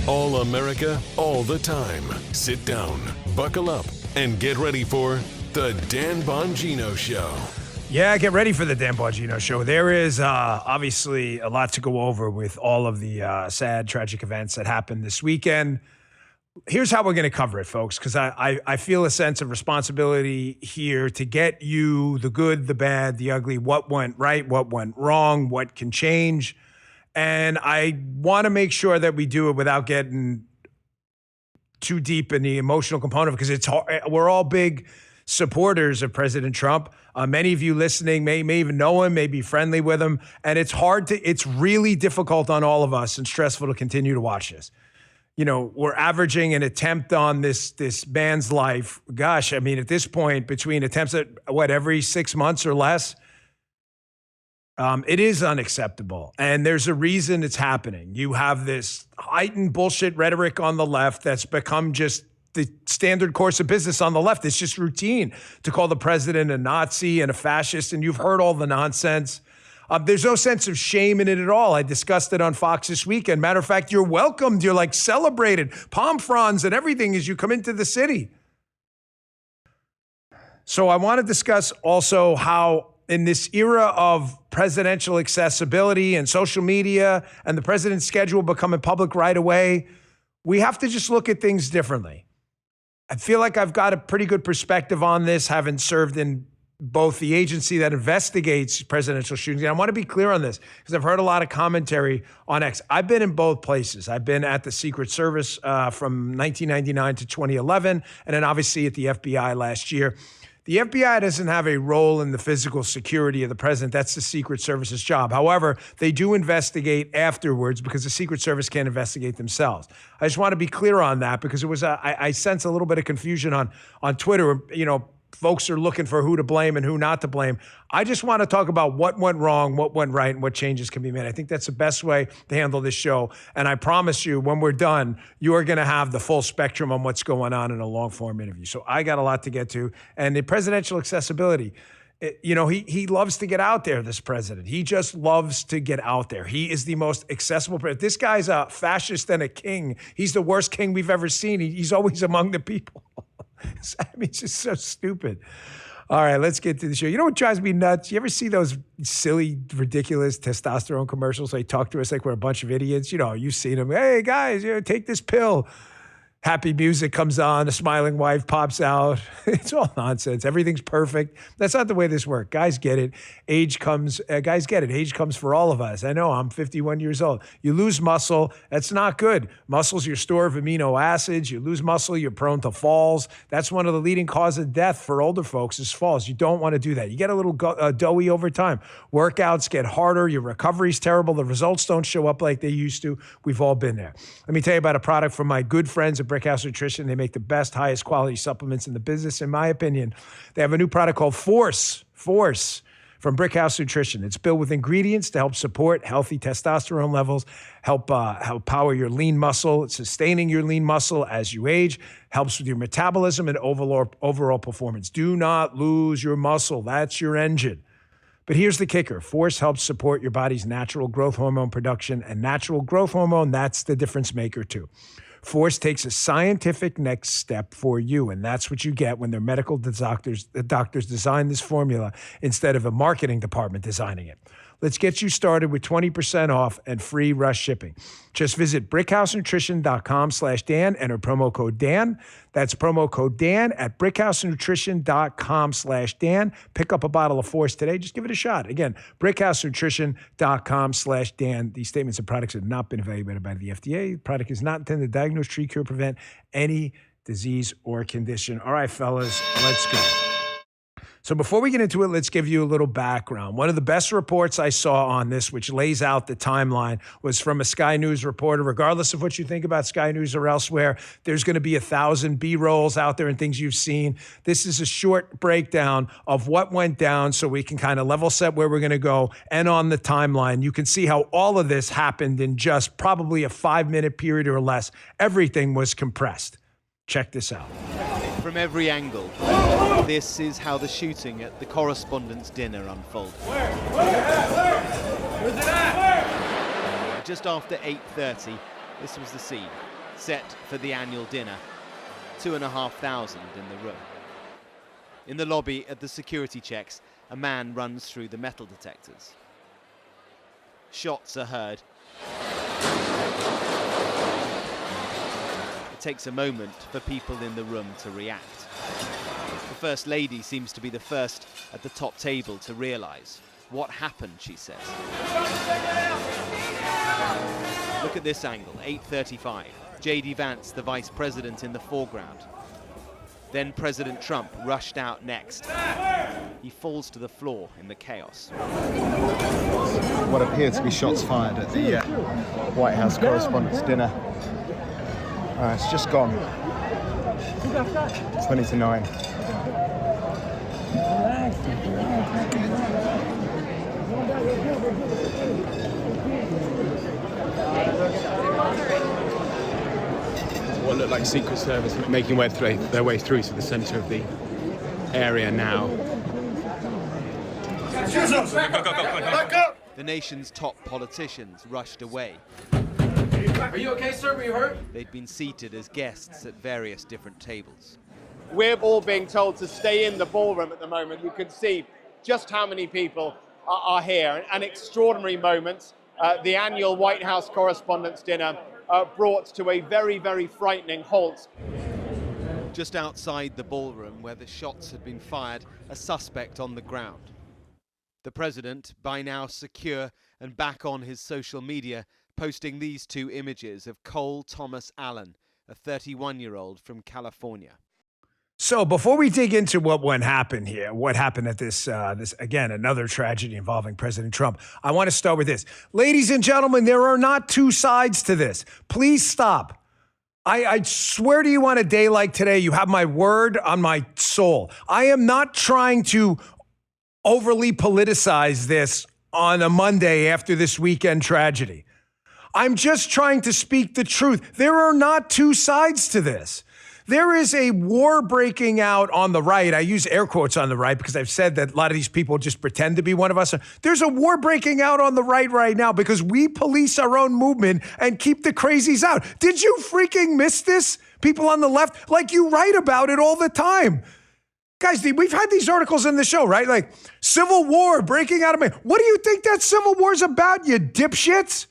All America, all the time. Sit down, buckle up, and get ready for The Dan Bongino Show. Yeah, get ready for the Dan Bongino Show. There is obviously a lot to go over with all of the sad, tragic events that happened this weekend. Here's how we're going to cover it, folks, because I feel a sense of responsibility here to get you the good, the bad, the ugly, what went right, what went wrong, what can change. And I want to make sure that we do it without getting too deep in the emotional component, because it's hard. We're all big supporters of President Trump. Many of you listening may even know him, may be friendly with him. And it's really difficult on all of us and stressful to continue to watch this. You know, we're averaging an attempt on this man's life. Gosh, I mean, at this point, between attempts at every 6 months or less, it is unacceptable. And there's a reason it's happening. You have this heightened bullshit rhetoric on the left that's become just the standard course of business on the left. It's just routine to call the president a Nazi and a fascist, and you've heard all the nonsense. There's no sense of shame in it at all. I discussed it on Fox this weekend. Matter of fact, you're welcomed. You're like celebrated, palm fronds and everything as you come into the city. So I want to discuss also how in this era of presidential accessibility and social media and the president's schedule becoming public right away, we have to just look at things differently. I feel like I've got a pretty good perspective on this, having served in both the agency that investigates presidential shootings. And I want to be clear on this because I've heard a lot of commentary on X. I've been in both places. I've been at the Secret Service from 1999 to 2011, and then obviously at the FBI last year. The FBI doesn't have a role in the physical security of the president. That's the Secret Service's job. However, they do investigate afterwards because the Secret Service can't investigate themselves. I just want to be clear on that because it was I sense a little bit of confusion on Twitter. You know, folks are looking for who to blame and who not to blame. I just want to talk about what went wrong, what went right, and what changes can be made. I think that's the best way to handle this show. And I promise you, when we're done, you are going to have the full spectrum on what's going on in a long-form interview. So I got a lot to get to. And the presidential accessibility, you know, he loves to get out there, this president. He just loves to get out there. He is the most accessible president. This guy's a fascist and a king. He's the worst king we've ever seen. He's always among the people. I mean, it's just so stupid. All right, let's get to the show. You know what drives me nuts? You ever see those silly, ridiculous testosterone commercials? They talk to us like we're a bunch of idiots. You know, you've seen them. Hey, guys, take this pill. Happy music comes on, a smiling wife pops out. It's all nonsense. Everything's perfect. That's not the way this works. Guys get it. Guys get it. Age comes for all of us. I know, I'm 51 years old. You lose muscle, that's not good. Muscle's your store of amino acids. You lose muscle, you're prone to falls. That's one of the leading causes of death for older folks is falls. You don't want to do that. You get a little doughy over time. Workouts get harder. Your recovery's terrible. The results don't show up like they used to. We've all been there. Let me tell you about a product from my good friends at Brickhouse Nutrition. They make the best, highest quality supplements in the business, in my opinion. They have a new product called Force from Brickhouse Nutrition. It's built with ingredients to help support healthy testosterone levels, help power your lean muscle, sustaining your lean muscle as you age, helps with your metabolism and overall performance. Do not lose your muscle. That's your engine. But here's the kicker. Force helps support your body's natural growth hormone production, and natural growth hormone, that's the difference maker too. Force takes a scientific next step for you, and that's what you get when their medical doctors design this formula instead of a marketing department designing it. Let's get you started with 20% off and free rush shipping. Just visit brickhousenutrition.com/Dan. Enter promo code Dan. That's promo code Dan at brickhousenutrition.com/Dan. Pick up a bottle of Force today. Just give it a shot. Again, brickhousenutrition.com/Dan. These statements and products have not been evaluated by the FDA. The product is not intended to diagnose, treat, cure, prevent any disease or condition. All right, fellas, let's go. So before we get into it, let's give you a little background. One of the best reports I saw on this, which lays out the timeline, was from a Sky News reporter. Regardless of what you think about Sky News or elsewhere, there's going to be 1,000 B-rolls out there and things you've seen. This is a short breakdown of what went down so we can kind of level set where we're going to go. And on the timeline, you can see how all of this happened in just probably a 5-minute period or less. Everything was compressed. Check this out. From every angle, this is how the shooting at the correspondence dinner unfolded. Where's it at? Just after 8:30, this was the scene. set for the annual dinner. 2,500 in the room. In the lobby at the security checks, a man runs through the metal detectors. Shots are heard. It takes a moment for people in the room to react. The First Lady seems to be the first at the top table to realise what happened, she says. Look at this angle, 8:35. J.D. Vance, the Vice President, in the foreground. Then President Trump rushed out next. He falls to the floor in the chaos. What appeared to be shots fired at the White House Correspondents' Dinner. It's just gone. 20 to 9. What looked like Secret Service making their way through to the centre of the area now. The nation's top politicians rushed away. Are you okay, sir? Were you hurt? They'd been seated as guests at various different tables. We're all being told to stay in the ballroom at the moment. You can see just how many people are here. An extraordinary moment. The annual White House Correspondents' Dinner brought to a very, very frightening halt. Just outside the ballroom where the shots had been fired, a suspect on the ground. The president, by now secure and back on his social media, posting these two images of Cole Thomas Allen, a 31-year-old from California. So before we dig into what happened here, what happened at this again, another tragedy involving President Trump, I want to start with this. Ladies and gentlemen, there are not two sides to this. Please stop. I swear to you, on a day like today, you have my word on my soul. I am not trying to overly politicize this on a Monday after this weekend tragedy. I'm just trying to speak the truth. There are not two sides to this. There is a war breaking out on the right. I use air quotes on the right because I've said that a lot of these people just pretend to be one of us. There's a war breaking out on the right now because we police our own movement and keep the crazies out. Did you freaking miss this? People on the left, like, you write about it all the time. Guys, we've had these articles in the show, right? Like, civil war breaking out of me. What do you think that civil war's about, you dipshits?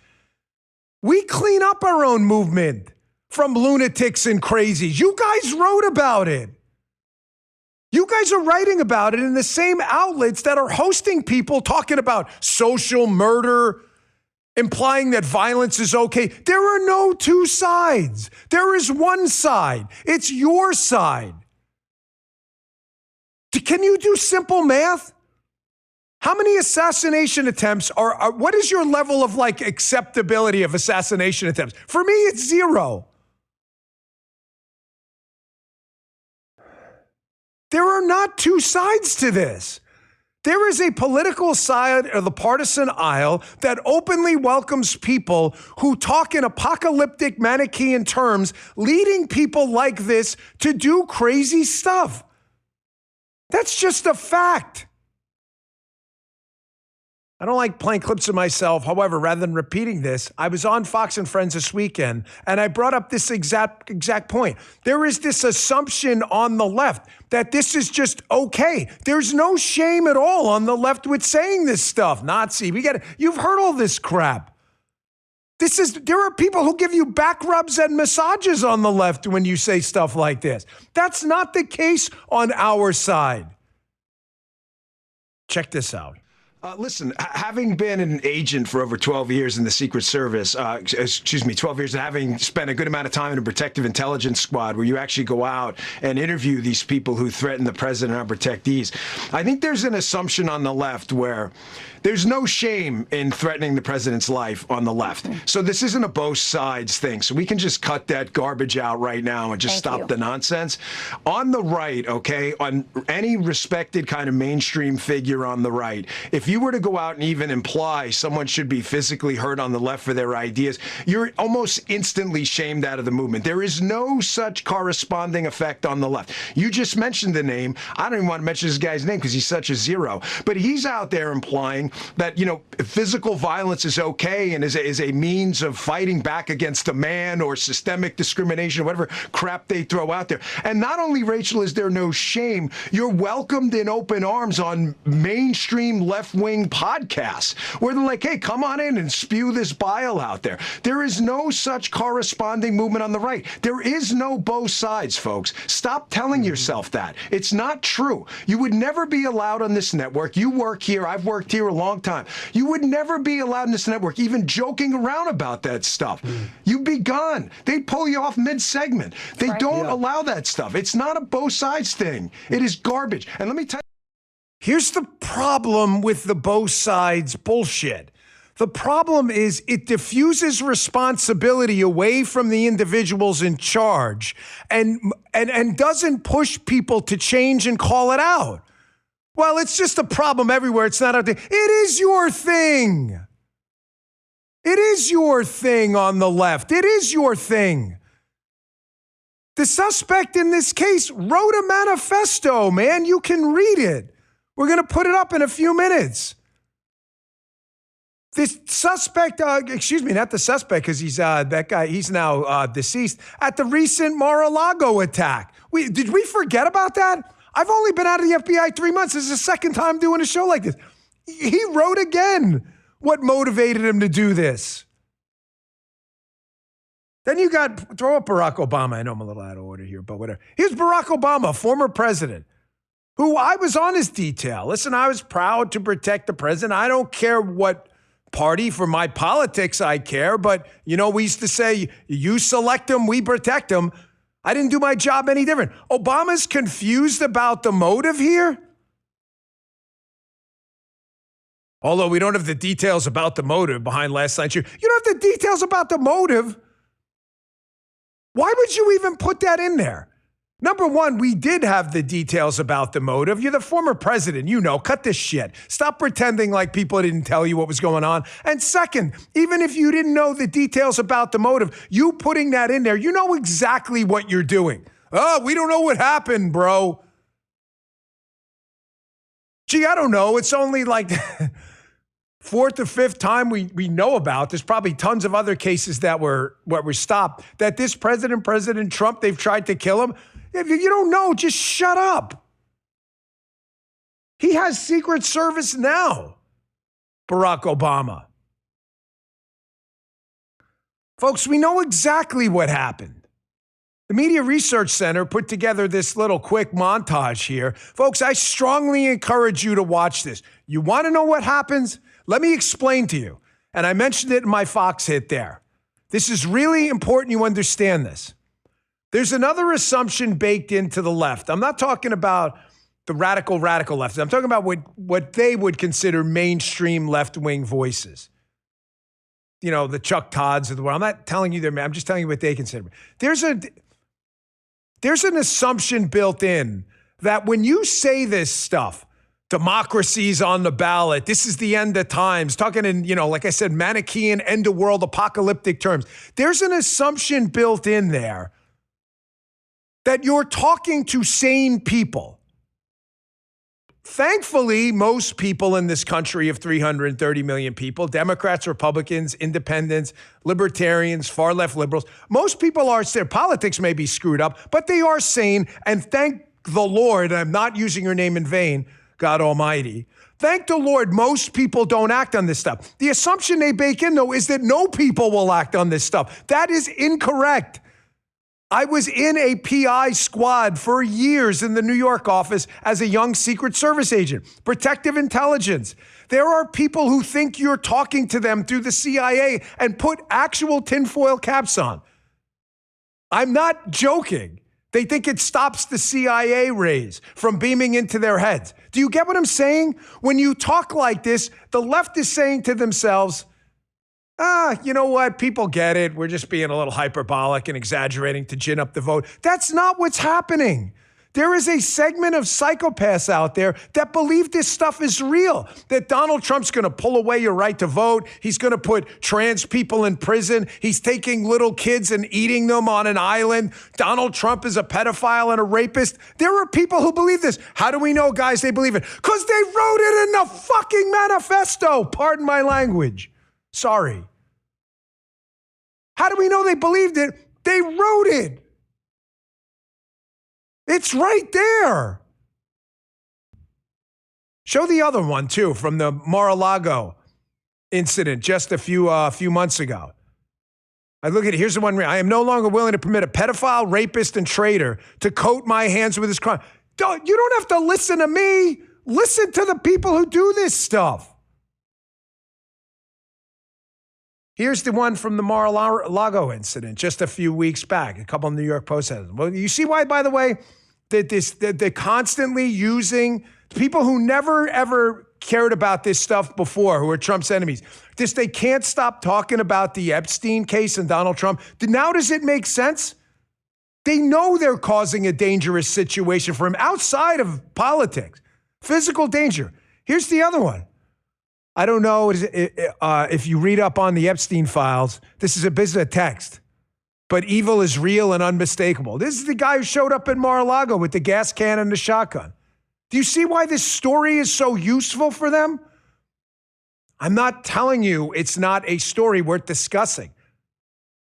We clean up our own movement from lunatics and crazies. You guys wrote about it. You guys are writing about it in the same outlets that are hosting people talking about social murder, implying that violence is okay. There are no two sides. There is one side. It's your side. Can you do simple math? How many assassination attempts what is your level of acceptability of assassination attempts? For me, it's 0. There are not two sides to this. There is a political side of the partisan aisle that openly welcomes people who talk in apocalyptic Manichaean terms, leading people like this to do crazy stuff. That's just a fact. I don't like playing clips of myself. However, rather than repeating this, I was on Fox and Friends this weekend, and I brought up this exact point. There is this assumption on the left that this is just okay. There's no shame at all on the left with saying this stuff. Nazi, you've heard all this crap. There are people who give you back rubs and massages on the left when you say stuff like this. That's not the case on our side. Check this out. Listen, having been an agent for over 12 years in the Secret Service, 12 years, and having spent a good amount of time in a protective intelligence squad where you actually go out and interview these people who threaten the president and our protectees, I think there's an assumption on the left where there's no shame in threatening the president's life on the left. So this isn't a both sides thing. So we can just cut that garbage out right now and just stop the nonsense. On the right, okay, on any respected kind of mainstream figure on the right, if you were to go out and even imply someone should be physically hurt on the left for their ideas, you're almost instantly shamed out of the movement. There is no such corresponding effect on the left. You just mentioned the name. I don't even want to mention this guy's name because he's such a zero. But he's out there implying that, physical violence is okay and is a means of fighting back against a man or systemic discrimination, whatever crap they throw out there. And not only, Rachel, is there no shame, you're welcomed in open arms on mainstream left-wing podcasts where they're like, hey, come on in and spew this bile out there. There is no such corresponding movement on the right. There is no both sides, folks. Stop telling yourself that. It's not true. You would never be allowed on this network. You work here. I've worked here a long time. You would never be allowed in this network even joking around about that stuff. You'd be gone. They'd pull you off mid-segment. They don't allow that stuff. It's not a both sides thing. It is garbage. And let me tell you. Here's the problem with the both sides bullshit. The problem is it diffuses responsibility away from the individuals in charge and doesn't push people to change and call it out. Well, it's just a problem everywhere. It's not our thing. It is your thing. It is your thing on the left. It is your thing. The suspect in this case wrote a manifesto, man. You can read it. We're going to put it up in a few minutes. This suspect, not the suspect, because he's that guy. He's now deceased at the recent Mar-a-Lago attack. Did we forget about that? I've only been out of the FBI 3 months. This is the second time doing a show like this. He wrote again what motivated him to do this. Then you got, throw up Barack Obama. I know I'm a little out of order here, but whatever. Here's Barack Obama, former president, who I was on his detail. Listen, I was proud to protect the president. I don't care what party for my politics I care, but, we used to say, you select them, we protect them. I didn't do my job any different. Obama's confused about the motive here. Although we don't have the details about the motive behind last night's shoot. You don't have the details about the motive. Why would you even put that in there? Number one, we did have the details about the motive. You're the former president. Cut this shit. Stop pretending like people didn't tell you what was going on. And second, even if you didn't know the details about the motive, you putting that in there, you know exactly what you're doing. Oh, we don't know what happened, bro. Gee, I don't know. It's only like fourth or fifth time we know about. There's probably tons of other cases that were stopped. That this President Trump, they've tried to kill him. If you don't know, just shut up. He has Secret Service now, Barack Obama. Folks, we know exactly what happened. The Media Research Center put together this little quick montage here. Folks, I strongly encourage you to watch this. You want to know what happens? Let me explain to you. And I mentioned it in my Fox hit there. This is really important you understand this. There's another assumption baked into the left. I'm not talking about the radical left. I'm talking about what they would consider mainstream left-wing voices. The Chuck Todds of the world. I'm not telling you I'm just telling you what they consider. There's an assumption built in that when you say this stuff, democracy's on the ballot, this is the end of times, talking in, like I said, Manichaean, end of world, apocalyptic terms. There's an assumption built in there that you're talking to sane people. Thankfully, most people in this country of 330 million people, Democrats, Republicans, independents, libertarians, far left liberals, most people are, their politics may be screwed up, but they are sane. And thank the Lord, I'm not using your name in vain, God Almighty. Thank the Lord, most people don't act on this stuff. The assumption they bake in, though, is that no people will act on this stuff. That is incorrect. I was in a PI squad for years in the New York office as a young Secret Service agent, protective intelligence. There are people who think you're talking to them through the CIA and put actual tinfoil caps on. I'm not joking. They think it stops the CIA rays from beaming into their heads. Do you get what I'm saying? When you talk like this, the left is saying to themselves, you know what? People get it. We're just being a little hyperbolic and exaggerating to gin up the vote. That's not what's happening. There is a segment of psychopaths out there that believe this stuff is real, that Donald Trump's going to pull away your right to vote. He's going to put trans people in prison. He's taking little kids and eating them on an island. Donald Trump is a pedophile and a rapist. There are people who believe this. How do we know, guys, they believe it? Because they wrote it in the fucking manifesto. Pardon my language. Sorry. How do we know they believed it? They wrote it. It's right there. Show the other one, too, from the Mar-a-Lago incident just a few months ago. I look at it. Here's the one. I am no longer willing to permit a pedophile, rapist, and traitor to coat my hands with his crime. You don't have to listen to me. Listen to the people who do this stuff. Here's the one from the Mar-a-Lago incident just a few weeks back. A couple of New York Post has them. Well, you see why, by the way, that they're constantly using people who never, ever cared about this stuff before, who are Trump's enemies. They can't stop talking about the Epstein case and Donald Trump. Now does it make sense? They know they're causing a dangerous situation for him outside of politics. Physical danger. Here's the other one. I don't know if you read up on the Epstein files. This is a text. But evil is real and unmistakable. This is the guy who showed up in Mar-a-Lago with the gas can and the shotgun. Do you see why this story is so useful for them? I'm not telling you it's not a story worth discussing.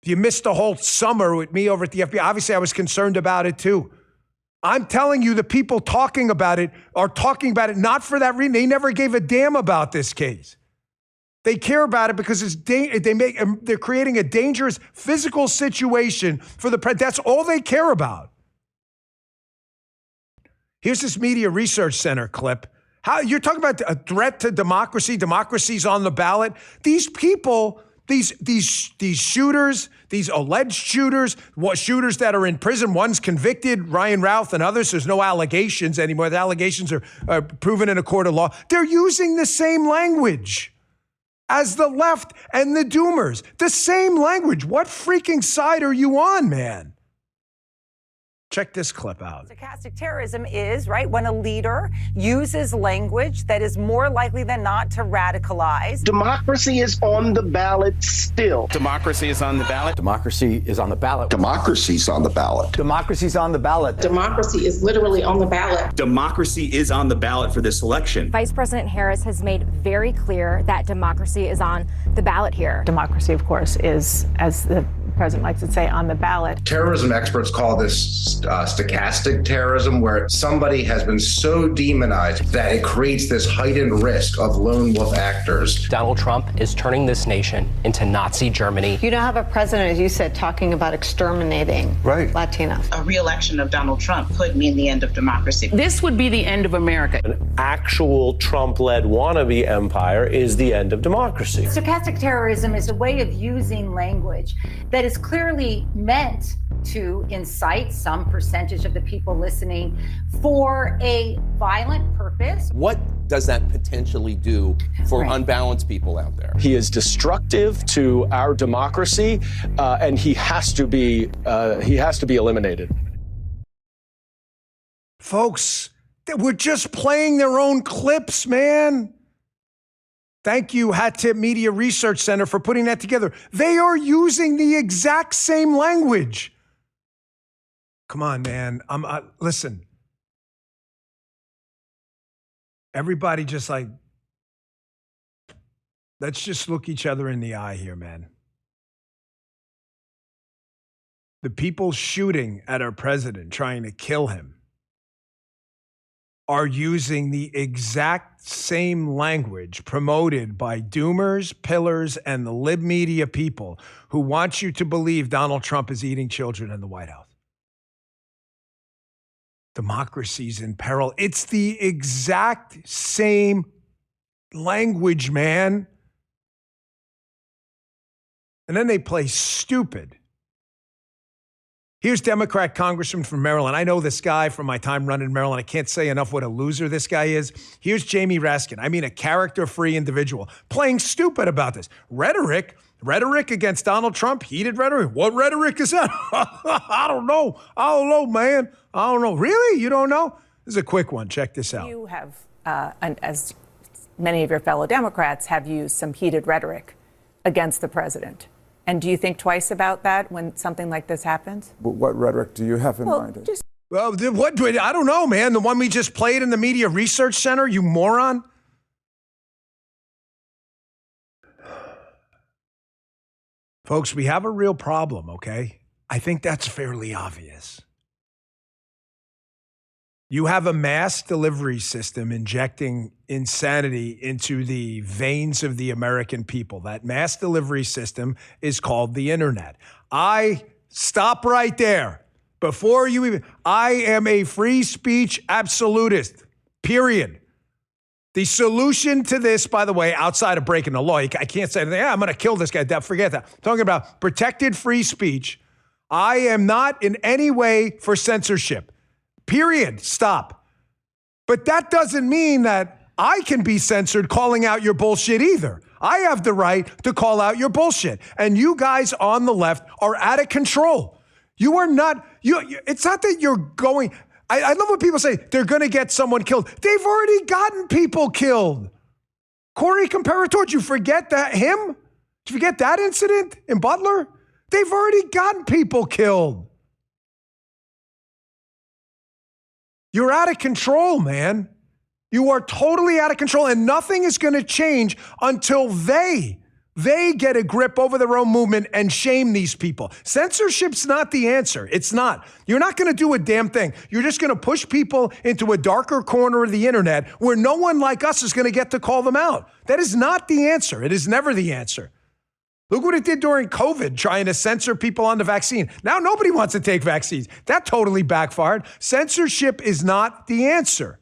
If you missed the whole summer with me over at the FBI, obviously I was concerned about it too. I'm telling you the people talking about it are talking about it not for that reason. They never gave a damn about this case. They care about it because they're creating a dangerous physical situation for the president. That's all they care about. Here's this Media Research Center clip. How you're talking about a threat to democracy? Democracy's on the ballot. These people, these shooters, these alleged shooters, shooters that are in prison. One's convicted, Ryan Routh and others. There's no allegations anymore. The allegations are proven in a court of law. They're using the same language as the left and the doomers. The same language. What freaking side are you on, man? Check this clip out. Stochastic terrorism is, right, when a leader uses language that is more likely than not to radicalize. Democracy is on the ballot still. Democracy is on the ballot. Democracy is on the ballot. Democracy's on the ballot. Democracy's on the ballot. Democracy is literally on the ballot. Democracy is on the ballot for this election. Vice President Harris has made very clear that democracy is on the ballot here. Democracy, of course, is, as the president likes to say, on the ballot. Terrorism experts call this stochastic terrorism, where somebody has been so demonized that it creates this heightened risk of lone wolf actors. Donald Trump is turning this nation into Nazi Germany. You now have a president, as you said, talking about exterminating Latinos. A re-election of Donald Trump could mean the end of democracy. This would be the end of America. An actual Trump-led wannabe empire is the end of democracy. Stochastic terrorism is a way of using language that is clearly meant to incite some percentage of the people listening for a violent purpose. What does that potentially do for unbalanced people out there? He is destructive to our democracy, and he has to be eliminated. Folks, we're just playing their own clips, man. Thank you, Hat Tip Media Research Center, for putting that together. They are using the exact same language. Come on, man. Listen. Everybody just let's just look each other in the eye here, man. The people shooting at our president, trying to kill him, are using the exact same language promoted by doomers, pillars, and the lib media people who want you to believe Donald Trump is eating children in the White House. Democracy's in peril. It's the exact same language, man. And then they play stupid. Here's Democrat Congressman from Maryland. I know this guy from my time running Maryland. I can't say enough what a loser this guy is. Here's Jamie Raskin. I mean, a character-free individual playing stupid about this. Rhetoric Rhetoric against Donald Trump, heated rhetoric. What rhetoric is that? I don't know, man. I don't know. Really? You don't know? This is a quick one. Check this out. You have, and as many of your fellow Democrats have used some heated rhetoric against the president. And do you think twice about that when something like this happens? But what rhetoric do you have in mind? Well, what? I don't know, man. The one we just played in the Media Research Center, you moron. Folks, we have a real problem, okay? I think that's fairly obvious. You have a mass delivery system injecting insanity into the veins of the American people. That mass delivery system is called the internet. Stop right there. Before you even, I am a free speech absolutist, period. The solution to this, by the way, outside of breaking the law, I can't say anything, I'm going to kill this guy. Forget that. I'm talking about protected free speech. I am not in any way for censorship. Period. Stop. But that doesn't mean that I can be censored calling out your bullshit either. I have the right to call out your bullshit. And you guys on the left are out of control. You are not, it's not that you're going, I love when people say they're going to get someone killed. They've already gotten people killed. Corey Comparator, did you forget that him? Did you forget that incident in Butler? They've already gotten people killed. You're out of control, man. You are totally out of control, and nothing is going to change until they get a grip over their own movement and shame these people. Censorship's not the answer. It's not. You're not going to do a damn thing. You're just going to push people into a darker corner of the internet where no one like us is going to get to call them out. That is not the answer. It is never the answer. Look what it did during COVID, trying to censor people on the vaccine. Now nobody wants to take vaccines. That totally backfired. Censorship is not the answer.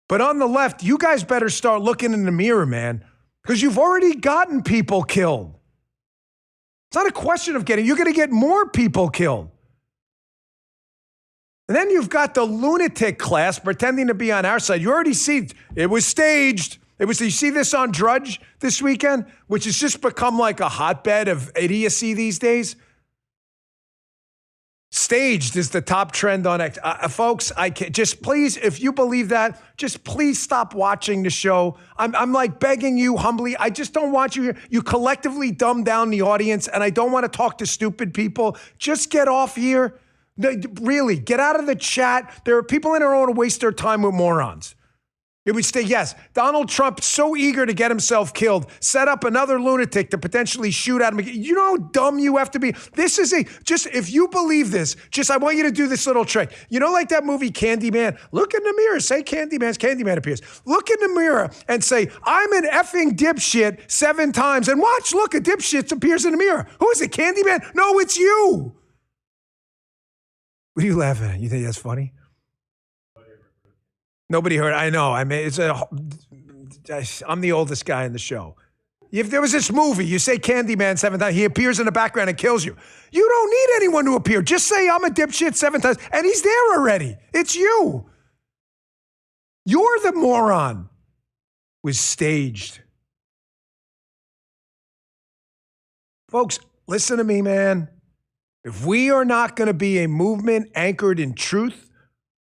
But on the left, you guys better start looking in the mirror, man, because you've already gotten people killed. It's not a question of you're going to get more people killed. And then you've got the lunatic class pretending to be on our side. You already see it was staged. You see this on Drudge this weekend, which has just become like a hotbed of idiocy these days. Staged is the top trend on X. Folks, I can't, just please, if you believe that, just please stop watching the show. I'm like begging you humbly. I just don't want you here. You collectively dumb down the audience, and I don't want to talk to stupid people. Just get off here. Really, get out of the chat. There are people in here who want to waste their time with morons. It would stay, yes, Donald Trump, so eager to get himself killed, set up another lunatic to potentially shoot at him. You know how dumb you have to be? This is if you believe this, I want you to do this little trick. You know, like that movie Candyman? Look in the mirror, say Candyman appears. Look in the mirror and say, I'm an effing dipshit 7 times. And watch, look, a dipshit appears in the mirror. Who is it, Candyman? No, it's you. What are you laughing at? You think that's funny? Nobody heard. I know. I mean, I'm the oldest guy in the show. If there was this movie, you say Candyman 7 times, he appears in the background and kills you. You don't need anyone to appear. Just say I'm a dipshit 7 times, and he's there already. It's you. You're the moron. It was staged. Folks, listen to me, man. If we are not going to be a movement anchored in truth,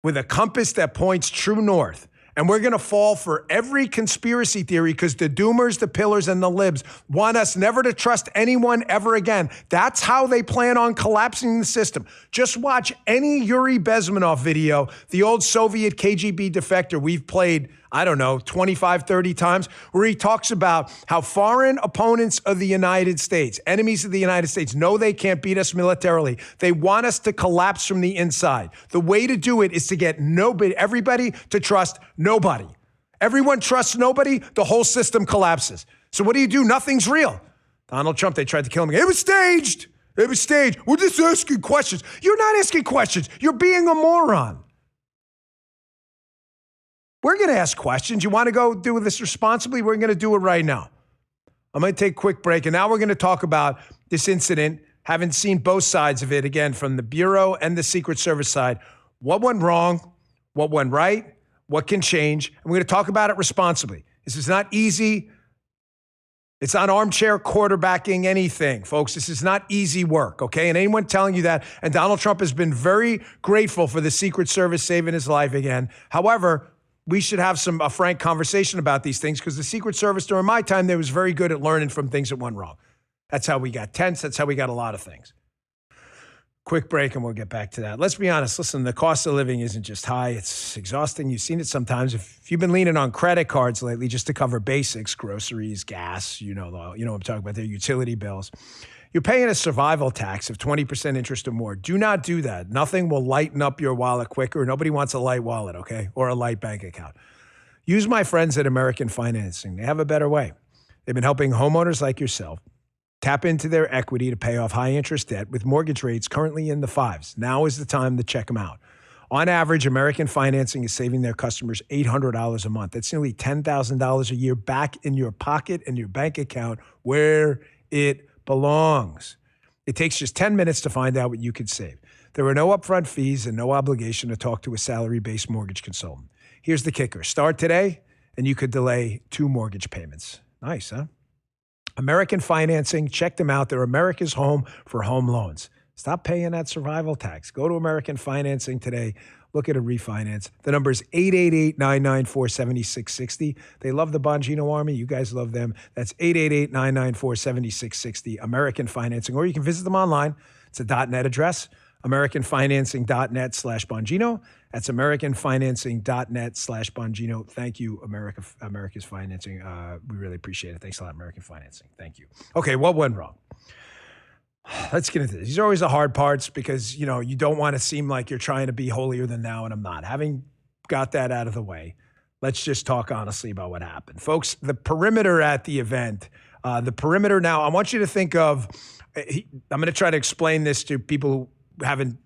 with a compass that points true north. And we're going to fall for every conspiracy theory because the doomers, the pillars, and the libs want us never to trust anyone ever again. That's how they plan on collapsing the system. Just watch any Yuri Bezmenov video, the old Soviet KGB defector we've played, 25, 30 times, where he talks about how foreign opponents of the United States, enemies of the United States, know they can't beat us militarily. They want us to collapse from the inside. The way to do it is to get everybody to trust nobody. Everyone trusts nobody, the whole system collapses. So what do? Nothing's real. Donald Trump, they tried to kill him again. It was staged. It was staged. We're just asking questions. You're not asking questions. You're being a moron. We're going to ask questions. You want to go do this responsibly? We're going to do it right now. I'm going to take a quick break, and now we're going to talk about this incident, having seen both sides of it, again, from the Bureau and the Secret Service side. What went wrong? What went right? What can change? And we're going to talk about it responsibly. This is not easy. It's not armchair quarterbacking anything, folks. This is not easy work, okay? And anyone telling you that, and Donald Trump has been very grateful for the Secret Service saving his life again. However, we should have a frank conversation about these things because the Secret Service during my time, they was very good at learning from things that went wrong. That's how we got tents. That's how we got a lot of things. Quick break and we'll get back to that. Let's be honest. Listen, the cost of living isn't just high. It's exhausting. You've seen it sometimes. If you've been leaning on credit cards lately just to cover basics, groceries, gas, you know what I'm talking about, their utility bills, you're paying a survival tax of 20% interest or more. Do not do that. Nothing will lighten up your wallet quicker. Nobody wants a light wallet, okay, or a light bank account. Use my friends at American Financing. They have a better way. They've been helping homeowners like yourself tap into their equity to pay off high-interest debt with mortgage rates currently in the 5s. Now is the time to check them out. On average, American Financing is saving their customers $800 a month. That's nearly $10,000 a year back in your pocket and your bank account where it belongs. It takes just 10 minutes to find out what you could save. There are no upfront fees and no obligation to talk to a salary-based mortgage consultant. Here's the kicker. Start today, and you could delay 2 mortgage payments. Nice, huh? American Financing, check them out. They're America's home for home loans. Stop paying that survival tax. Go to American Financing today. Look at a refinance. The number is 888-994-7660. They love the Bongino Army. You guys love them. That's 888-994-7660, American Financing. Or you can visit them online. It's a .net address, americanfinancing.net/Bongino. That's americanfinancing.net/Bongino. Thank you, America's Financing. We really appreciate it. Thanks a lot, American Financing. Thank you. Okay, what went wrong? Let's get into this. These are always the hard parts because, you don't want to seem like you're trying to be holier than thou, and I'm not. Having got that out of the way, let's just talk honestly about what happened. Folks, the perimeter at the event, now, I want you to think of, I'm going to try to explain this to people who haven't,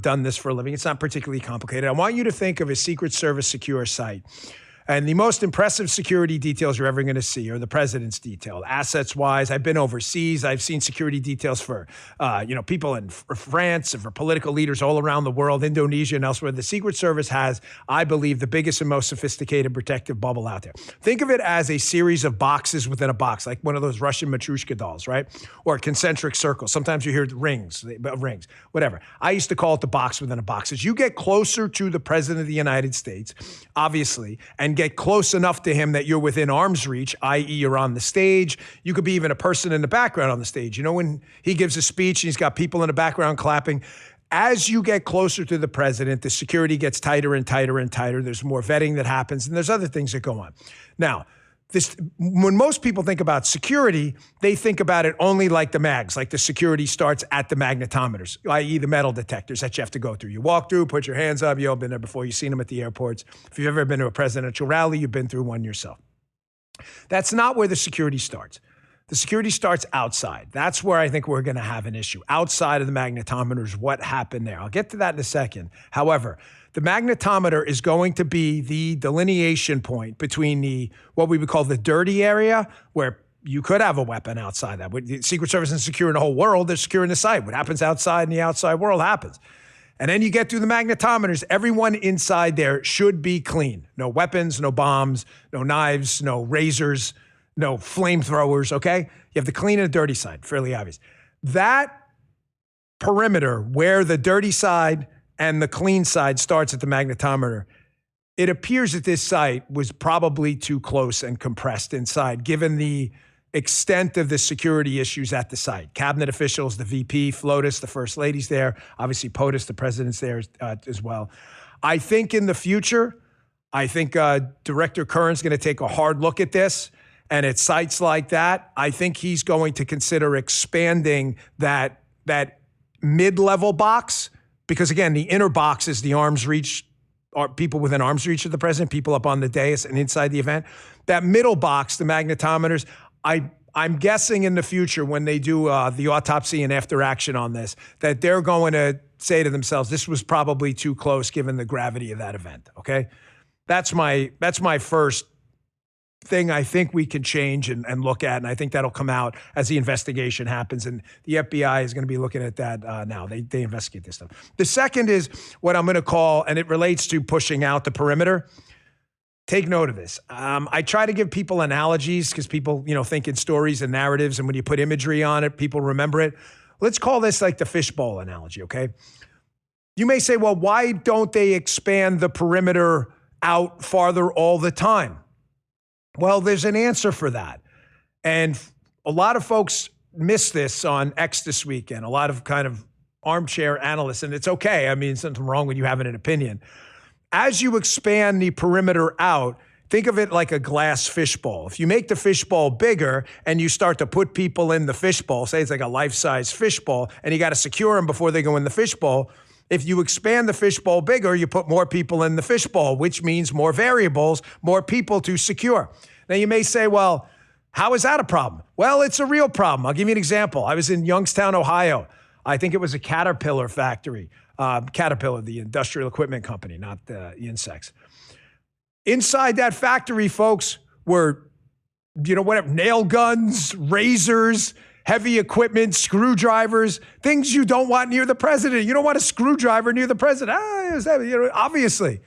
done this for a living. It's not particularly complicated. I want you to think of a Secret Service secure site. And the most impressive security details you're ever going to see are the president's detail. Assets-wise, I've been overseas. I've seen security details for, people in France and for political leaders all around the world, Indonesia and elsewhere. The Secret Service has, I believe, the biggest and most sophisticated protective bubble out there. Think of it as a series of boxes within a box, like one of those Russian Matryoshka dolls, right? Or concentric circles. Sometimes you hear rings, whatever. I used to call it the box within a box. As you get closer to the President of the United States, obviously, and get close enough to him that you're within arm's reach, i.e. you're on the stage. You could be even a person in the background on the stage. When he gives a speech and he's got people in the background clapping, as you get closer to the president, the security gets tighter and tighter and tighter. There's more vetting that happens, and there's other things that go on. Now, when most people think about security, they think about it only like the mags, like the security starts at the magnetometers, i.e. the metal detectors that you have to go through. You walk through, put your hands up. You've been there before. You've seen them at the airports. If you've ever been to a presidential rally, you've been through one yourself. That's not where the security starts. The security starts outside. That's where I think we're going to have an issue. Outside of the magnetometers, what happened there? I'll get to that in a second. However, the magnetometer is going to be the delineation point between what we would call the dirty area, where you could have a weapon outside that. The Secret Service isn't securing the whole world. They're securing the site. What happens outside in the outside world happens. And then you get through the magnetometers. Everyone inside there should be clean. No weapons, no bombs, no knives, no razors, no flamethrowers, okay? You have the clean and the dirty side, fairly obvious. That perimeter where the dirty side and the clean side starts at the magnetometer, it appears that this site was probably too close and compressed inside, given the extent of the security issues at the site. Cabinet officials, the VP, FLOTUS, the First Lady's there. Obviously, POTUS, the president's there as well. I think in the future, Director Kern's going to take a hard look at this. And at sites like that, I think he's going to consider expanding that mid-level box. Because again, the inner box is the arm's reach, or people within arm's reach of the president, people up on the dais and inside the event. That middle box, the magnetometers, I'm guessing in the future when they do the autopsy and after action on this, that they're going to say to themselves, this was probably too close given the gravity of that event, okay? That's my first thing I think we can change and look at, and I think that'll come out as the investigation happens, and the FBI is going to be looking at that now. They investigate this stuff. The second is what I'm going to call, and it relates to pushing out the perimeter. take note of this. I try to give people analogies because people, think in stories and narratives, and when you put imagery on it, people remember it. Let's call this like the fishbowl analogy, okay? You may say, well, why don't they expand the perimeter out farther all the time? Well, there's an answer for that. And a lot of folks missed this on X this weekend, a lot of kind of armchair analysts, and it's okay. I mean, something wrong with you having an opinion. As you expand the perimeter out, think of it like a glass fishbowl. If you make the fishbowl bigger and you start to put people in the fishbowl, say it's like a life-size fishbowl, and you got to secure them before they go in the fishbowl. If you expand the fishbowl bigger, you put more people in the fishbowl, which means more variables, more people to secure. Now, you may say, well, how is that a problem? Well, it's a real problem. I'll give you an example. I was in Youngstown, Ohio. I think it was a Caterpillar factory. Caterpillar, the industrial equipment company, not the insects. Inside that factory, folks, were, whatever, nail guns, razors, heavy equipment, screwdrivers, things you don't want near the president. You don't want a screwdriver near the president. Obviously.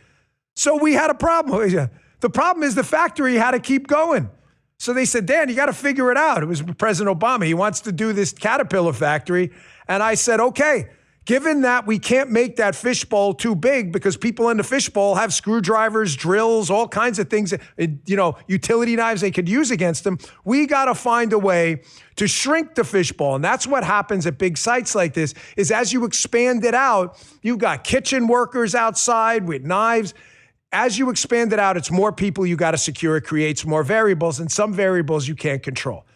So we had a problem. The problem is the factory had to keep going. So they said, Dan, you got to figure it out. It was President Obama. He wants to do this Caterpillar factory. And I said, okay, given that we can't make that fishbowl too big because people in the fishbowl have screwdrivers, drills, all kinds of things, utility knives they could use against them, we got to find a way to shrink the fishbowl. And that's what happens at big sites like this, is as you expand it out, you've got kitchen workers outside with knives. As you expand it out, it's more people you got to secure. It creates more variables, and some variables you can't control.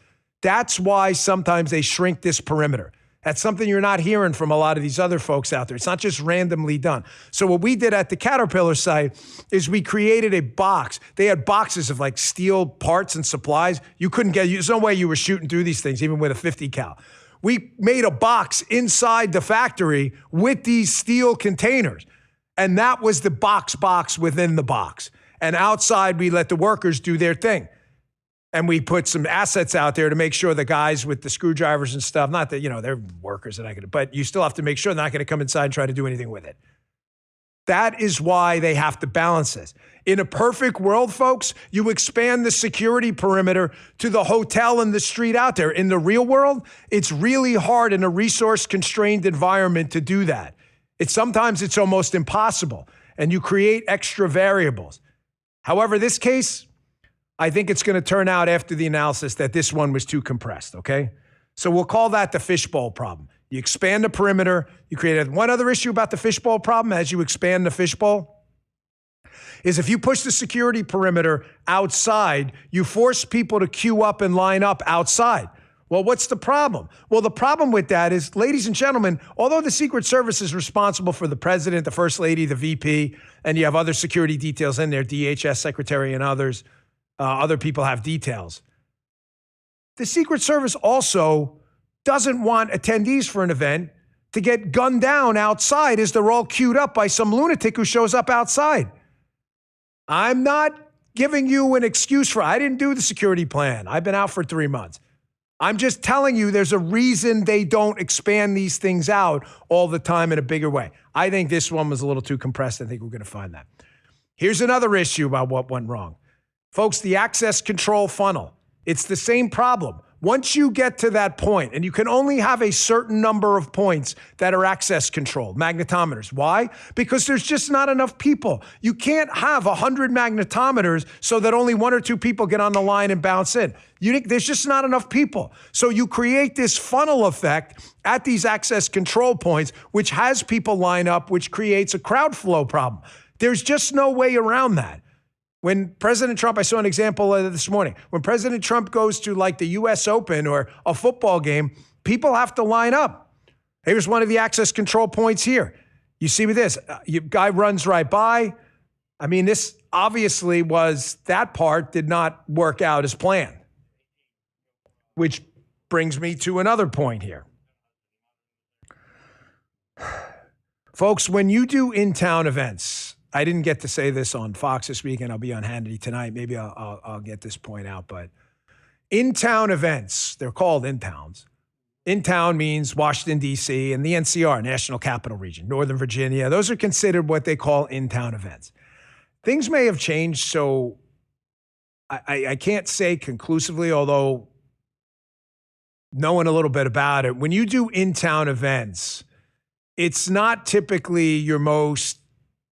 That's why sometimes they shrink this perimeter. That's something you're not hearing from a lot of these other folks out there. It's not just randomly done. So what we did at the Caterpillar site is we created a box. They had boxes of like steel parts and supplies. You couldn't get, there's no way you were shooting through these things, even with a 50 cal. We made a box inside the factory with these steel containers. And that was the box within the box. And outside, we let the workers do their thing. And we put some assets out there to make sure the guys with the screwdrivers and stuff, not that, they're workers and but you still have to make sure they're not going to come inside and try to do anything with it. That is why they have to balance this. In a perfect world, folks, you expand the security perimeter to the hotel and the street out there. In the real world, it's really hard in a resource-constrained environment to do that. Sometimes it's almost impossible, and you create extra variables. However, this case, I think it's going to turn out after the analysis that this one was too compressed, okay? So we'll call that the fishbowl problem. You expand the perimeter. You create one other issue about the fishbowl problem as you expand the fishbowl is if you push the security perimeter outside, you force people to queue up and line up outside. Well, what's the problem? Well, the problem with that is, ladies and gentlemen, although the Secret Service is responsible for the president, the first lady, the VP, and you have other security details in there, DHS secretary and others, other people have details. The Secret Service also doesn't want attendees for an event to get gunned down outside as they're all queued up by some lunatic who shows up outside. I'm not giving you an excuse for, I didn't do the security plan. I've been out for 3 months. I'm just telling you there's a reason they don't expand these things out all the time in a bigger way. I think this one was a little too compressed. I think we're going to find that. Here's another issue about what went wrong. Folks, the access control funnel, it's the same problem. Once you get to that point, and you can only have a certain number of points that are access controlled, magnetometers. Why? Because there's just not enough people. You can't have 100 magnetometers so that only 1 or 2 people get on the line and bounce in. There's just not enough people. So you create this funnel effect at these access control points, which has people line up, which creates a crowd flow problem. There's just no way around that. When President Trump, I saw an example this morning, when President Trump goes to like the US Open or a football game, people have to line up. Here's one of the access control points here. You see with this, guy runs right by. I mean, this obviously that part did not work out as planned. Which brings me to another point here. Folks, when you do in-town events, I didn't get to say this on Fox this weekend. I'll be on Hannity tonight. Maybe I'll get this point out. But in-town events, they're called in-towns. In-town means Washington, D.C., and the NCR, National Capital Region, Northern Virginia. Those are considered what they call in-town events. things may have changed, so I can't say conclusively, although knowing a little bit about it, when you do in-town events, it's not typically your most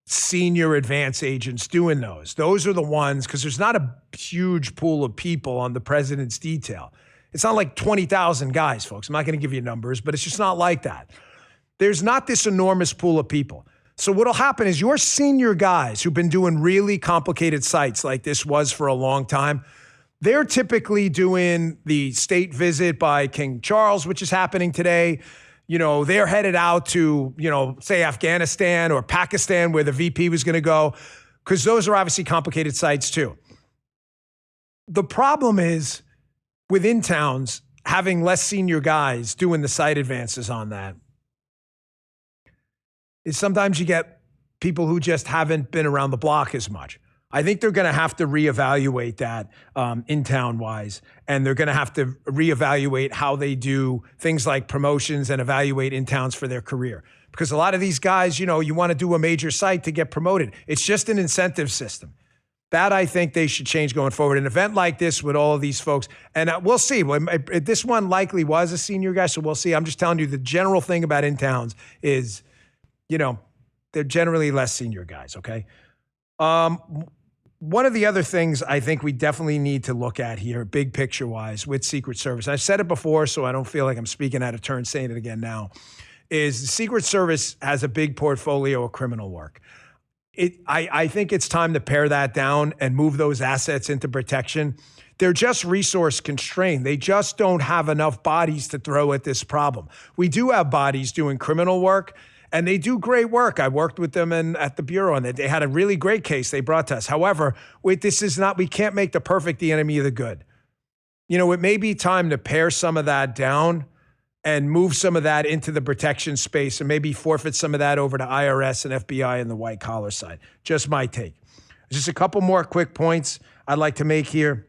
senior advance agents doing those. Those are the ones, because there's not a huge pool of people on the president's detail. It's not like 20,000 guys, folks. I'm not going to give you numbers, but it's just not like that. There's not this enormous pool of people. So what'll happen is your senior guys who've been doing really complicated sites like this was for a long time, they're typically doing the state visit by King Charles, which is happening today. You know, they're headed out to, you know, say Afghanistan or Pakistan where the VP was going to go, because those are obviously complicated sites too. The problem is within towns, having less senior guys doing the site advances on that is sometimes you get people who just haven't been around the block as much. I think they're going to have to reevaluate that in-town wise, and they're going to have to reevaluate how they do things like promotions and evaluate in-towns for their career. Because a lot of these guys, you know, you want to do a major site to get promoted. It's just an incentive system. That I think they should change going forward. An event like this with all of these folks, and we'll see. This one likely was a senior guy, so we'll see. I'm just telling you the general thing about in-towns is, you know, they're generally less senior guys, okay? One of the other things I think we definitely need to look at here, big picture-wise, with Secret Service, I've said it before, so I don't feel like I'm speaking out of turn saying it again now, is the Secret Service has a big portfolio of criminal work. I think it's time to pare that down and move those assets into protection. They're just resource constrained. They just don't have enough bodies to throw at this problem. We do have bodies doing criminal work, and they do great work. I worked with them at the Bureau, and they had a really great case they brought to us. However, we can't make the perfect the enemy of the good. You know, it may be time to pare some of that down and move some of that into the protection space and maybe forfeit some of that over to IRS and FBI and the white collar side. Just my take. Just a couple more quick points I'd like to make here.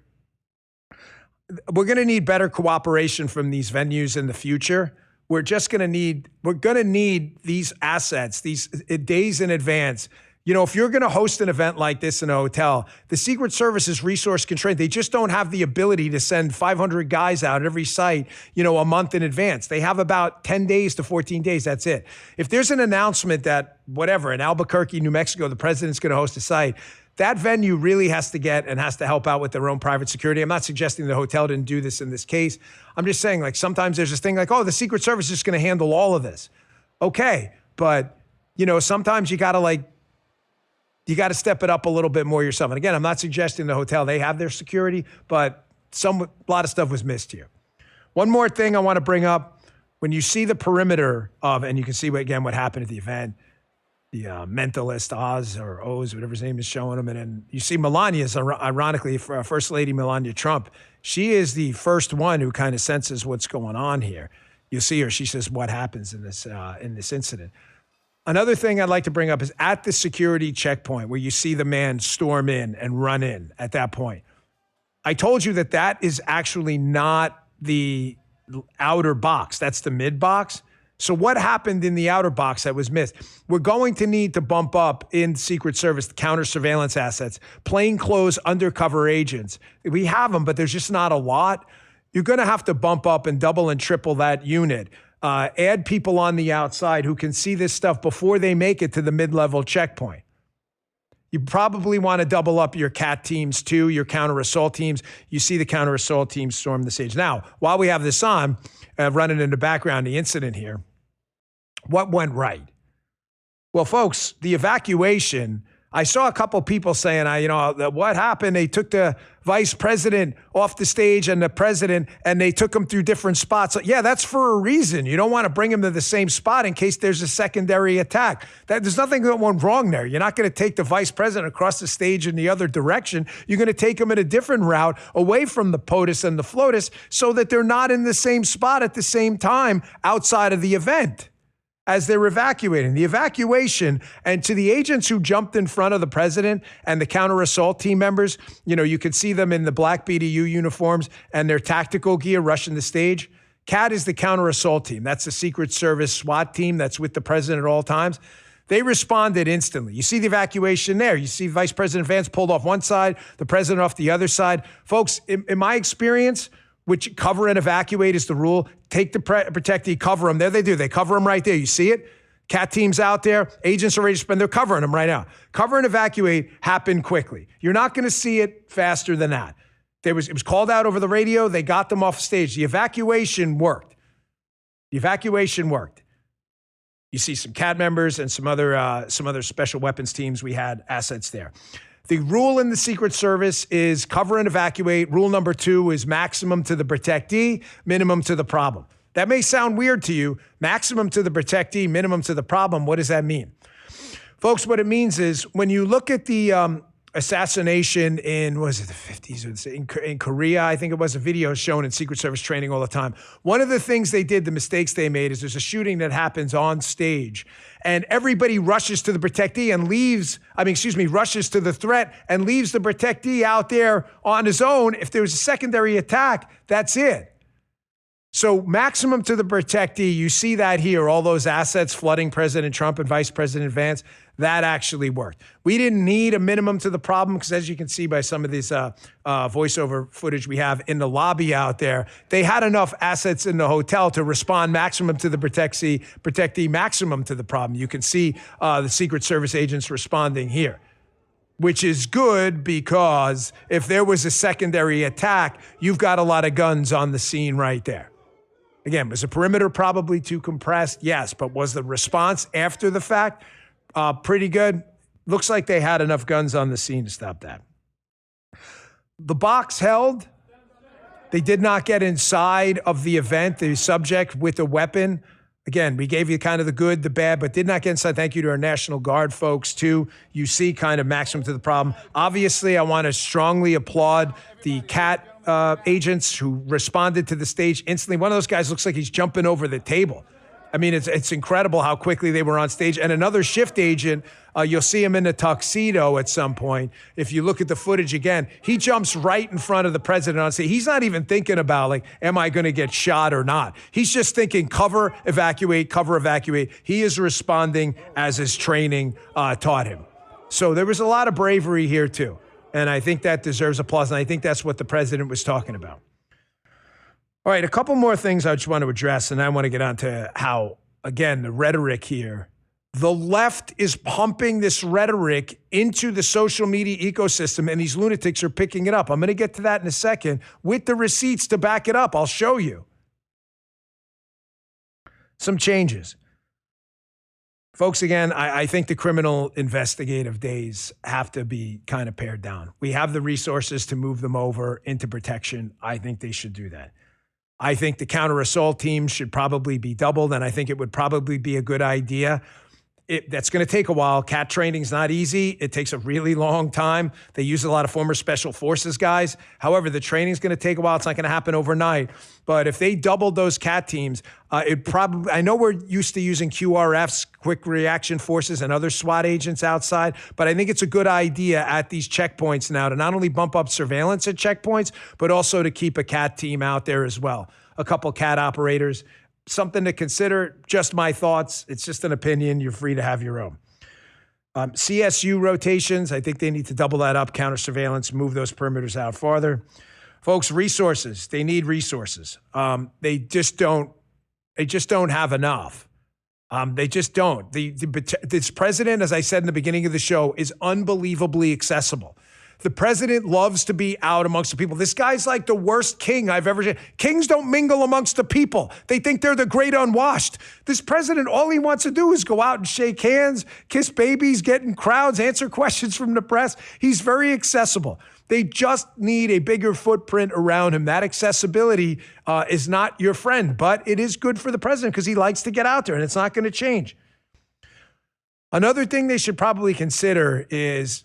We're going to need better cooperation from these venues in the future. We're going to need these assets, these days in advance. You know, if you're going to host an event like this in a hotel, the Secret Service is resource constrained. They just don't have the ability to send 500 guys out at every site, you know, a month in advance. They have about 10 days to 14 days. That's it. If there's an announcement that whatever, in Albuquerque, New Mexico, the president's going to host a site, that venue really has to help out with their own private security. I'm not suggesting the hotel didn't do this in this case. I'm just saying, like, sometimes there's this thing like, oh, the Secret Service is just going to handle all of this. Okay. But, you know, sometimes you got to step it up a little bit more yourself. And again, I'm not suggesting the hotel, they have their security, but a lot of stuff was missed here. One more thing I want to bring up. When you see the perimeter of, and you can see again what happened at the event, the mentalist Oz or Oz, whatever his name is, showing him. And then you see Melania's, ironically, First Lady Melania Trump. She is the first one who kind of senses what's going on here. You see her. She says, what happens in this incident? Another thing I'd like to bring up is at the security checkpoint where you see the man storm in and run in at that point. I told you that is actually not the outer box. That's the mid box. So what happened in the outer box that was missed? We're going to need to bump up in Secret Service counter surveillance assets, plainclothes undercover agents. We have them, but there's just not a lot. You're going to have to bump up and double and triple that unit. Add people on the outside who can see this stuff before they make it to the mid-level checkpoint. You probably want to double up your CAT teams too, your counter-assault teams. You see the counter-assault teams storm the stage. Now, while we have this on, running in the background, the incident here, what went right? Well, folks, the evacuation, I saw a couple people saying, what happened? They took the vice president off the stage and the president, and they took him through different spots. Yeah, that's for a reason. You don't want to bring him to the same spot in case there's a secondary attack. There's nothing that went wrong there. You're not going to take the vice president across the stage in the other direction. You're going to take him in a different route away from the POTUS and the FLOTUS so that they're not in the same spot at the same time outside of the event as they're evacuating. The evacuation, and to the agents who jumped in front of the president and the counter-assault team members, you could see them in the black BDU uniforms and their tactical gear rushing the stage. CAT is the counter-assault team. That's the Secret Service SWAT team that's with the president at all times. They responded instantly. You see the evacuation there. You see Vice President Vance pulled off one side, the president off the other side. Folks, in my experience, which cover and evacuate is the rule, take the protectee, cover them. There they do. They cover them right there. You see it? CAT teams out there, agents are ready to spend, they're covering them right now. Cover and evacuate happen quickly. You're not going to see it faster than that. It was called out over the radio. They got them off stage. The evacuation worked. The evacuation worked. You see some CAT members and some other special weapons teams. We had assets there. The rule in the Secret Service is cover and evacuate. Rule number 2 is maximum to the protectee, minimum to the problem. That may sound weird to you. Maximum to the protectee, minimum to the problem. What does that mean? Folks, what it means is when you look at the assassination in, was it the 50s? In Korea, I think it was, a video shown in Secret Service training all the time. One of the things they did, the mistakes they made, is there's a shooting that happens on stage and everybody rushes to the protectee and rushes to the threat and leaves the protectee out there on his own. If there was a secondary attack, that's it. So maximum to the protectee, you see that here, all those assets flooding President Trump and Vice President Vance, that actually worked. We didn't need a minimum to the problem because, as you can see by some of this voiceover footage we have in the lobby out there, they had enough assets in the hotel to respond maximum to the protectee, maximum to the problem. You can see the Secret Service agents responding here, which is good because if there was a secondary attack, you've got a lot of guns on the scene right there. Again, was the perimeter probably too compressed? Yes, but was the response after the fact pretty good? Looks like they had enough guns on the scene to stop that. The box held. They did not get inside of the event, the subject with a weapon. Again, we gave you kind of the good, the bad, but did not get inside. Thank you to our National Guard folks, too. You see kind of maximum to the problem. Obviously, I want to strongly applaud the CAT agents who responded to the stage instantly. One of those guys looks like he's jumping over the table. I mean, it's incredible how quickly they were on stage. And another shift agent, you'll see him in a tuxedo at some point. If you look at the footage again, he jumps right in front of the president on stage. He's not even thinking about, like, am I going to get shot or not? He's just thinking cover, evacuate, cover, evacuate. He is responding as his training taught him. So there was a lot of bravery here, too. And I think that deserves applause. And I think that's what the president was talking about. All right, a couple more things I just want to address, and I want to get on to how, again, the rhetoric here. The left is pumping this rhetoric into the social media ecosystem, and these lunatics are picking it up. I'm going to get to that in a second with the receipts to back it up. I'll show you some changes. Folks, again, I think the criminal investigative days have to be kind of pared down. We have the resources to move them over into protection. I think they should do that. I think the counter-assault teams should probably be doubled, and I think it would probably be a good idea. That's going to take a while. CAT training is not easy. It takes a really long time. They use a lot of former special forces guys. However, the training is going to take a while. It's not going to happen overnight. But if they doubled those CAT teams, I know we're used to using QRFs, quick reaction forces, and other SWAT agents outside, but I think it's a good idea at these checkpoints now to not only bump up surveillance at checkpoints, but also to keep a CAT team out there as well. A couple CAT operators. Something to consider, just my thoughts. It's just an opinion. You're free to have your own. CSU rotations, I think they need to double that up, counter surveillance, move those perimeters out farther. Folks, resources, they need resources. They just don't have enough. They just don't. This president, as I said in the beginning of the show, is unbelievably accessible. The president loves to be out amongst the people. This guy's like the worst king I've ever seen. Kings don't mingle amongst the people. They think they're the great unwashed. This president, all he wants to do is go out and shake hands, kiss babies, get in crowds, answer questions from the press. He's very accessible. They just need a bigger footprint around him. That accessibility is not your friend, but it is good for the president because he likes to get out there, and it's not going to change. Another thing they should probably consider is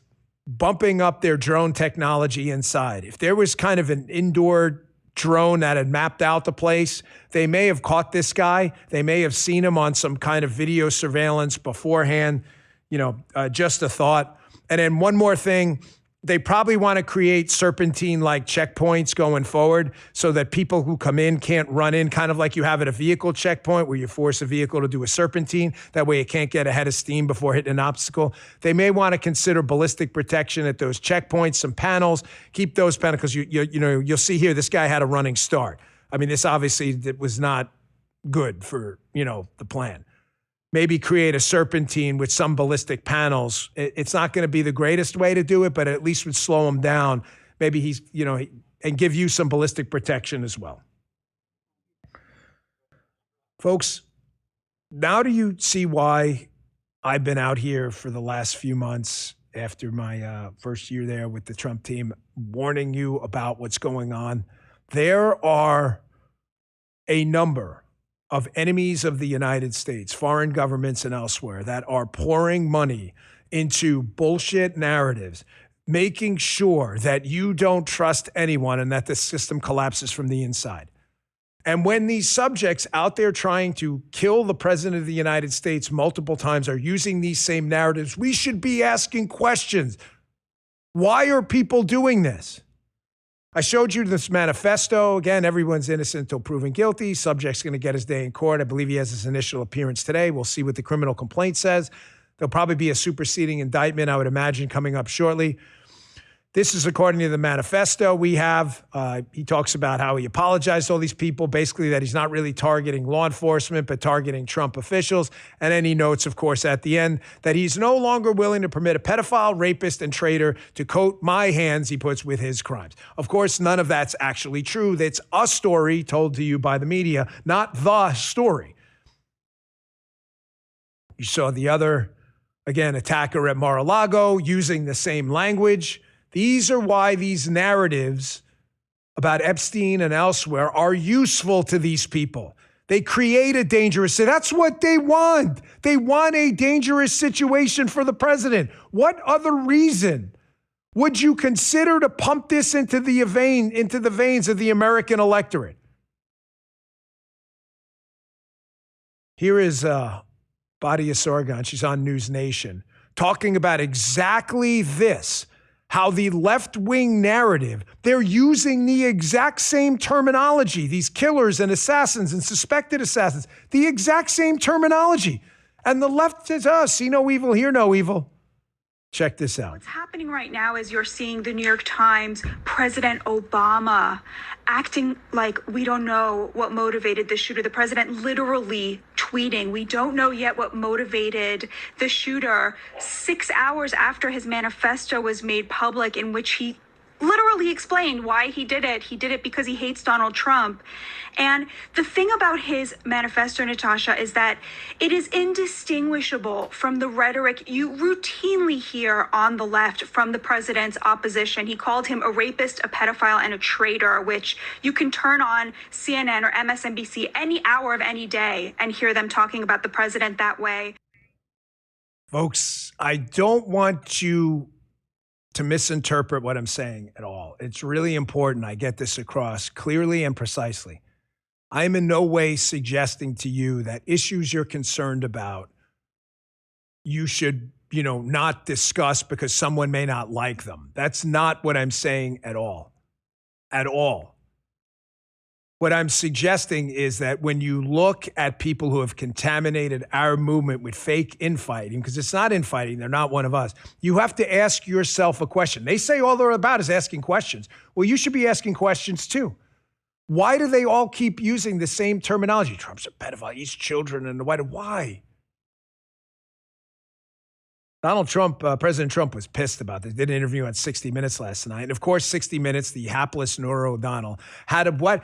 bumping up their drone technology inside. If there was kind of an indoor drone that had mapped out the place, they may have caught this guy. They may have seen him on some kind of video surveillance beforehand. Just a thought. And then one more thing, they probably want to create serpentine-like checkpoints going forward so that people who come in can't run in, kind of like you have at a vehicle checkpoint where you force a vehicle to do a serpentine. That way it can't get ahead of steam before hitting an obstacle. They may want to consider ballistic protection at those checkpoints, some panels. Keep those panels, because you'll see here this guy had a running start. I mean, this obviously was not good for, the plan. Maybe create a serpentine with some ballistic panels. It's not going to be the greatest way to do it, but at least would slow him down. Maybe and give you some ballistic protection as well. Folks, now do you see why I've been out here for the last few months after my first year there with the Trump team, warning you about what's going on? There are a number of enemies of the United States, foreign governments and elsewhere, that are pouring money into bullshit narratives, making sure that you don't trust anyone and that the system collapses from the inside. And when these subjects out there trying to kill the president of the United States multiple times are using these same narratives, we should be asking questions. Why are people doing this? I showed you this manifesto. Again, everyone's innocent until proven guilty. Subject's going to get his day in court. I believe he has his initial appearance today. We'll see what the criminal complaint says. There'll probably be a superseding indictment, I would imagine, coming up shortly. This is according to the manifesto we have. He talks about how he apologized to all these people, basically that he's not really targeting law enforcement, but targeting Trump officials. And then he notes, of course, at the end, that he's no longer willing to permit a pedophile, rapist, and traitor to coat my hands, he puts, with his crimes. Of course, none of that's actually true. That's a story told to you by the media, not the story. You saw the other, again, attacker at Mar-a-Lago using the same language. These are why these narratives about Epstein and elsewhere are useful to these people. They create a dangerous, that's what they want. They want a dangerous situation for the president. What other reason would you consider to pump this into the veins of the American electorate? Here is Badia Sorgan. She's on News Nation talking about exactly this. How the left-wing narrative, they're using the exact same terminology, these killers and assassins and suspected assassins, the exact same terminology. And the left says, see no evil, hear no evil. Check this out. What's happening right now is you're seeing the New York Times, President Obama, acting like we don't know what motivated the shooter. The president literally tweeting, we don't know yet what motivated the shooter, 6 hours after his manifesto was made public, in which he literally explained why he did it. He did it because he hates Donald Trump. And the thing about his manifesto, Natasha, is that it is indistinguishable from the rhetoric you routinely hear on the left from the president's opposition. He called him a rapist, a pedophile, and a traitor, which you can turn on CNN or MSNBC any hour of any day and hear them talking about the president that way. Folks, I don't want you to misinterpret what I'm saying at all. It's really important I get this across clearly and precisely. I'm in no way suggesting to you that issues you're concerned about, you should, not discuss because someone may not like them. That's not what I'm saying at all. At all. What I'm suggesting is that when you look at people who have contaminated our movement with fake infighting, because it's not infighting, they're not one of us, you have to ask yourself a question. They say all they're about is asking questions. Well, you should be asking questions too. Why do they all keep using the same terminology? Trump's a pedophile, he's children, and why? Donald Trump, President Trump was pissed about this. Did an interview on 60 Minutes last night. And of course, 60 Minutes, the hapless Norah O'Donnell,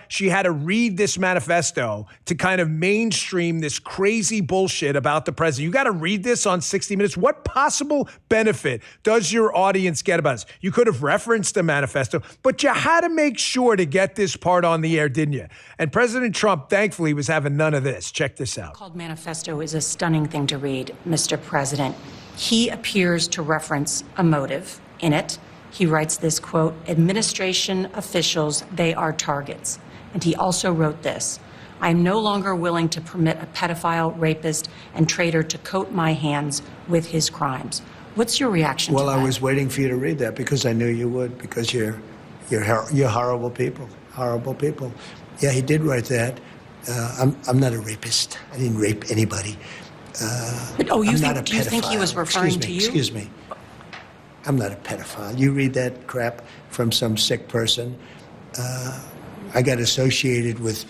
she had to read this manifesto to kind of mainstream this crazy bullshit about the president. You got to read this on 60 Minutes. What possible benefit does your audience get about this? You could have referenced the manifesto, but you had to make sure to get this part on the air, didn't you? And President Trump, thankfully, was having none of this. Check this out. Called manifesto is a stunning thing to read, Mr. President. He appears to reference a motive in it. He writes this, quote, administration officials, they are targets. And he also wrote this, I am no longer willing to permit a pedophile, rapist, and traitor to coat my hands with his crimes. What's your reaction to Well, that? I was waiting for you to read that because I knew you would, because you're horrible people. Horrible people. Yeah, he did write that. I'm not a rapist. I didn't rape anybody. But, I'm not a do you think he was referring to you? Excuse me. I'm not a pedophile. You read that crap from some sick person. I got associated with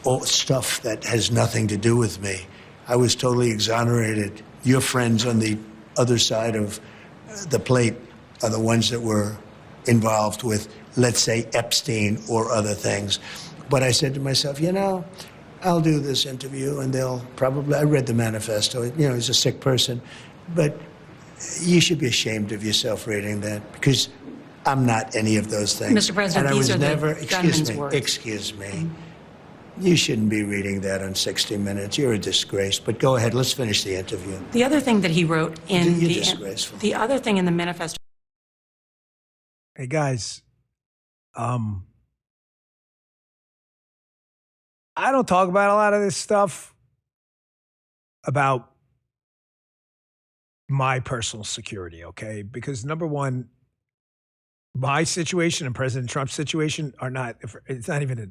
all stuff that has nothing to do with me. I was totally exonerated. Your friends on the other side of the plate are the ones that were involved with, let's say, Epstein or other things. But I said to myself, I'll do this interview and they'll probably, I read the manifesto, he's a sick person, but you should be ashamed of yourself reading that because I'm not any of those things. Mr. President, and I these was are never, the gunman's words. Excuse me. You shouldn't be reading that on 60 Minutes. You're a disgrace. But go ahead, let's finish the interview. The other thing that he wrote in You're disgraceful. the other thing in the manifesto. Hey guys, I don't talk about a lot of this stuff about my personal security, okay? Because number one, my situation and President Trump's situation are not, it's not even a,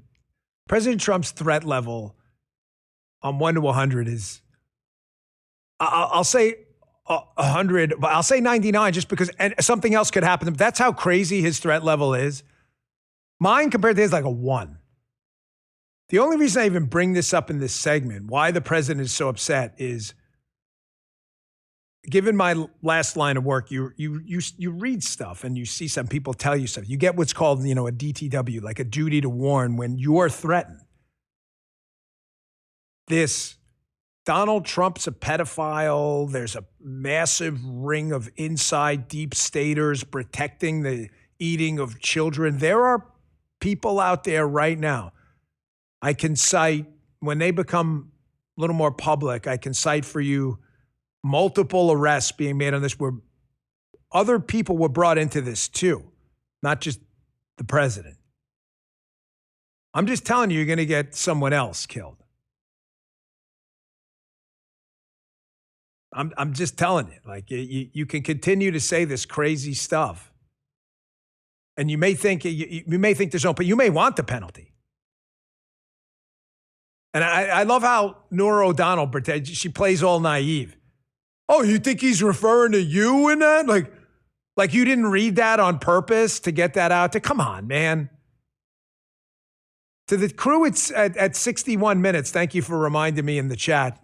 President Trump's threat level on 1 to 100 is, I'll say 100, but I'll say 99 just because something else could happen. That's how crazy his threat level is. Mine compared to his like a 1. The only reason I even bring this up in this segment, why the president is so upset, is given my last line of work, you read stuff and you see some people tell you stuff. You get what's called, a DTW, like a duty to warn when you're threatened. This Donald Trump's a pedophile. There's a massive ring of inside deep staters protecting the eating of children. There are people out there right now. I can cite, when they become a little more public, I can cite for you multiple arrests being made on this where other people were brought into this too, not just the president. I'm just telling you, you're going to get someone else killed. I'm just telling you, like you can continue to say this crazy stuff, and you may think there's no, but you may want the penalty. And I love how Norah O'Donnell pretends she plays all naive. Oh, you think he's referring to you in that? Like you didn't read that on purpose to get that out? Come on, man. To the crew at 61 minutes, thank you for reminding me in the chat.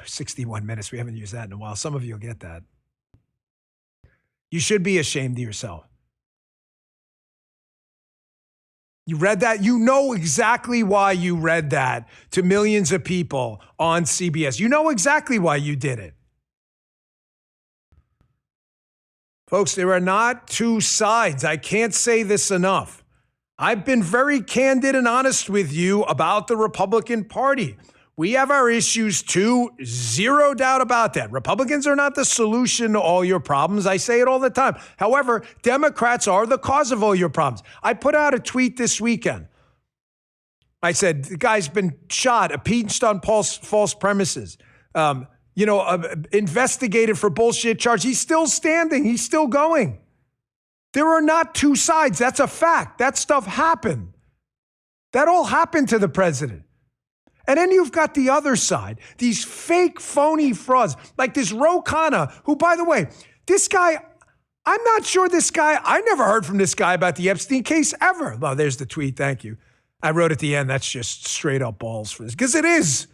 61 minutes, we haven't used that in a while. Some of you will get that. You should be ashamed of yourself. You read that? You know exactly why you read that to millions of people on CBS. You know exactly why you did it. Folks, there are not two sides. I can't say this enough. I've been very candid and honest with you about the Republican Party. We have our issues too, zero doubt about that. Republicans are not the solution to all your problems. I say it all the time. However, Democrats are the cause of all your problems. I put out a tweet this weekend. I said, the guy's been shot, impeached on false premises, investigated for bullshit charge. He's still standing. He's still going. There are not two sides. That's a fact. That stuff happened. That all happened to the president. And then you've got the other side, these fake, phony frauds, like this Ro Khanna, who, by the way, this guy, I'm not sure this guy, I never heard from this guy about the Epstein case ever. Oh, there's the tweet. Thank you. I wrote at the end, that's just straight up balls for this, because it is.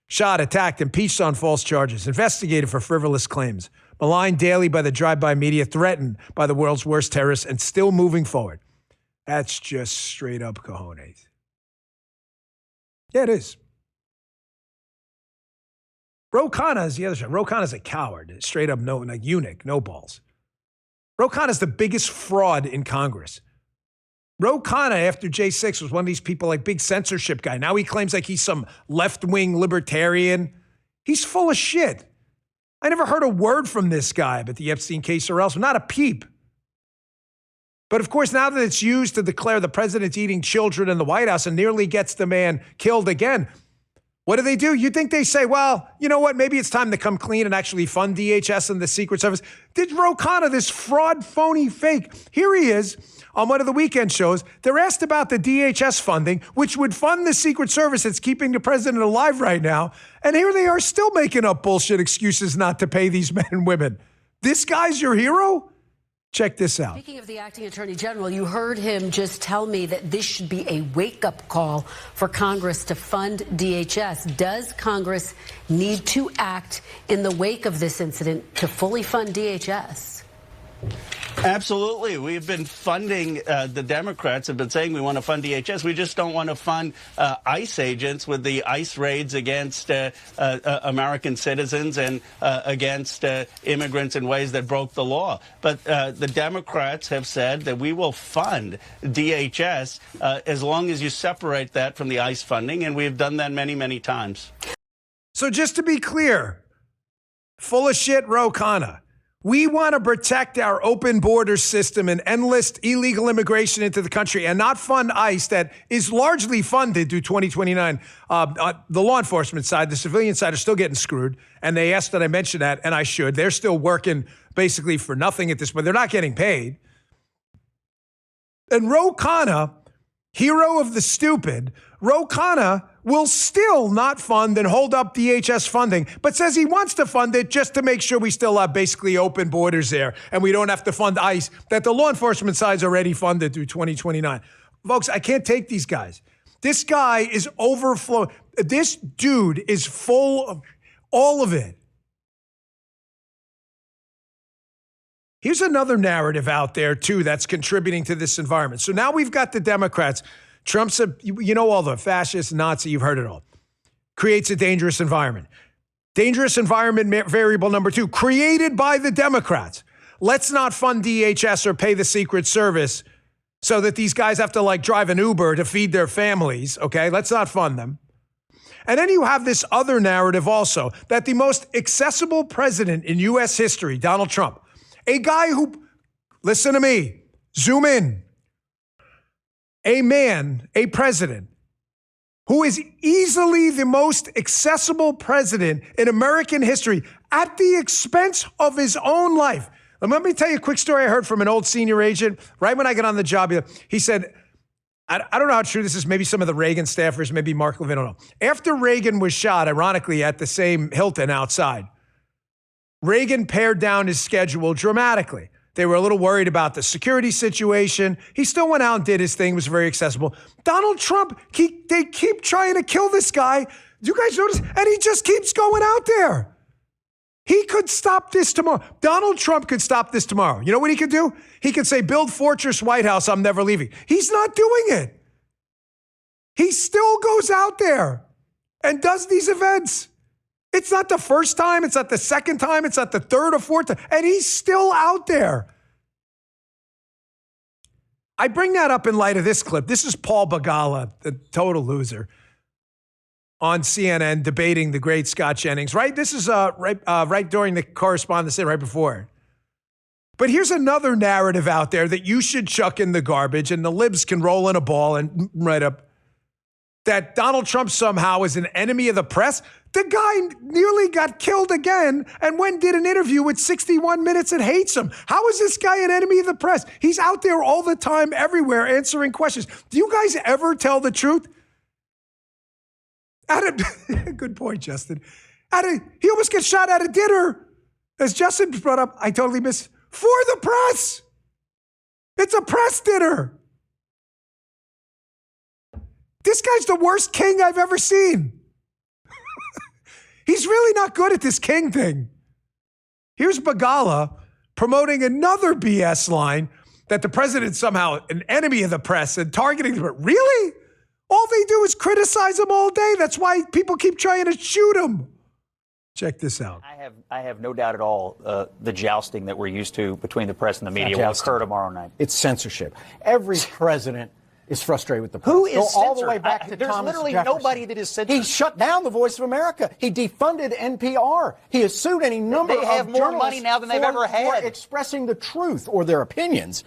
Shot, attacked, impeached on false charges, investigated for frivolous claims, maligned daily by the drive-by media, threatened by the world's worst terrorists, and still moving forward. That's just straight up cojones. Yeah, it is. Ro Khanna is the other side. Ro Khanna is a coward, straight up eunuch, no balls. Ro Khanna is the biggest fraud in Congress. Ro Khanna, after J6, was one of these people, like big censorship guy. Now he claims like he's some left-wing libertarian. He's full of shit. I never heard a word from this guy about the Epstein case or else, not a peep. But of course, now that it's used to declare the president's eating children in the White House and nearly gets the man killed again, What do? You think they say, well, you know what? Maybe it's time to come clean and actually fund DHS and the Secret Service. Did Ro Khanna, this fraud, phony, fake? Here he is on one of the weekend shows. They're asked about the DHS funding, which would fund the Secret Service that's keeping the president alive right now. And here they are still making up bullshit excuses not to pay these men and women. This guy's your hero? Check this out. Speaking of the acting attorney general, you heard him just tell me that this should be a wake-up call for Congress to fund DHS. Does Congress need to act in the wake of this incident to fully fund DHS? Absolutely. We've been funding, the Democrats have been saying we want to fund DHS. We just don't want to fund ICE agents with the ICE raids against American citizens and against immigrants in ways that broke the law. But the Democrats have said that we will fund DHS as long as you separate that from the ICE funding, and we've done that many, many times. So just to be clear, full of shit, Ro Khanna. We want to protect our open border system and endless illegal immigration into the country and not fund ICE that is largely funded through 2029. The law enforcement side, the civilian side are still getting screwed. And they asked that I mention that, and I should. They're still working basically for nothing at this point. They're not getting paid. And Ro Khanna, hero of the stupid, Ro Khanna will still not fund and hold up DHS funding, but says he wants to fund it just to make sure we still have basically open borders there and we don't have to fund ICE that the law enforcement side's already funded through 2029. Folks, I can't take these guys. This guy is overflowing. This dude is full of all of it. Here's another narrative out there, too, that's contributing to this environment. So now we've got the Democrats. Trump's all the fascist, Nazi, you've heard it all. Creates a dangerous environment. Dangerous environment variable number 2, created by the Democrats. Let's not fund DHS or pay the Secret Service so that these guys have to drive an Uber to feed their families, okay? Let's not fund them. And then you have this other narrative also, that the most accessible president in U.S. history, Donald Trump, a guy who, listen to me, zoom in, a president who is easily the most accessible president in American history at the expense of his own life. Let me tell you a quick story I heard from an old senior agent right when I got on the job. He said, I don't know how true this is, maybe some of the Reagan staffers, maybe Mark Levin, I don't know. After Reagan was shot, ironically, at the same Hilton outside, Reagan pared down his schedule dramatically. They were a little worried about the security situation. He still went out and did his thing, was very accessible. Donald Trump, they keep trying to kill this guy. Do you guys notice? And he just keeps going out there. He could stop this tomorrow. Donald Trump could stop this tomorrow. You know what he could do? He could say, build Fortress White House, I'm never leaving. He's not doing it. He still goes out there and does these events. It's not the first time. It's not the second time. It's not the third or fourth time. And he's still out there. I bring that up in light of this clip. This is Paul Begala, the total loser, on CNN debating the great Scott Jennings, right? This is right during the correspondence, right before it. But here's another narrative out there that you should chuck in the garbage and the libs can roll in a ball and write up that Donald Trump somehow is an enemy of the press. The guy nearly got killed again and did an interview with 61 Minutes and hates him. How is this guy an enemy of the press? He's out there all the time, everywhere, answering questions. Do you guys ever tell the truth? Good point, Justin. He almost gets shot at a dinner. As Justin brought up, I totally missed. For the press. It's a press dinner. This guy's the worst king I've ever seen. He's really not good at this king thing. Here's Begala promoting another BS line that the president's somehow an enemy of the press and targeting them. Really? All they do is criticize him all day. That's why people keep trying to shoot him. Check this out. I have no doubt at all the jousting that we're used to between the press and the media will occur tomorrow night. It's censorship. Every president is frustrated with the press. Who is all the way back to There's Thomas literally Jefferson. nobody that is censored. He shut down the Voice of America. He defunded NPR. He has sued any number of They have more journalists money now than they've ever for had. expressing the truth or their opinions.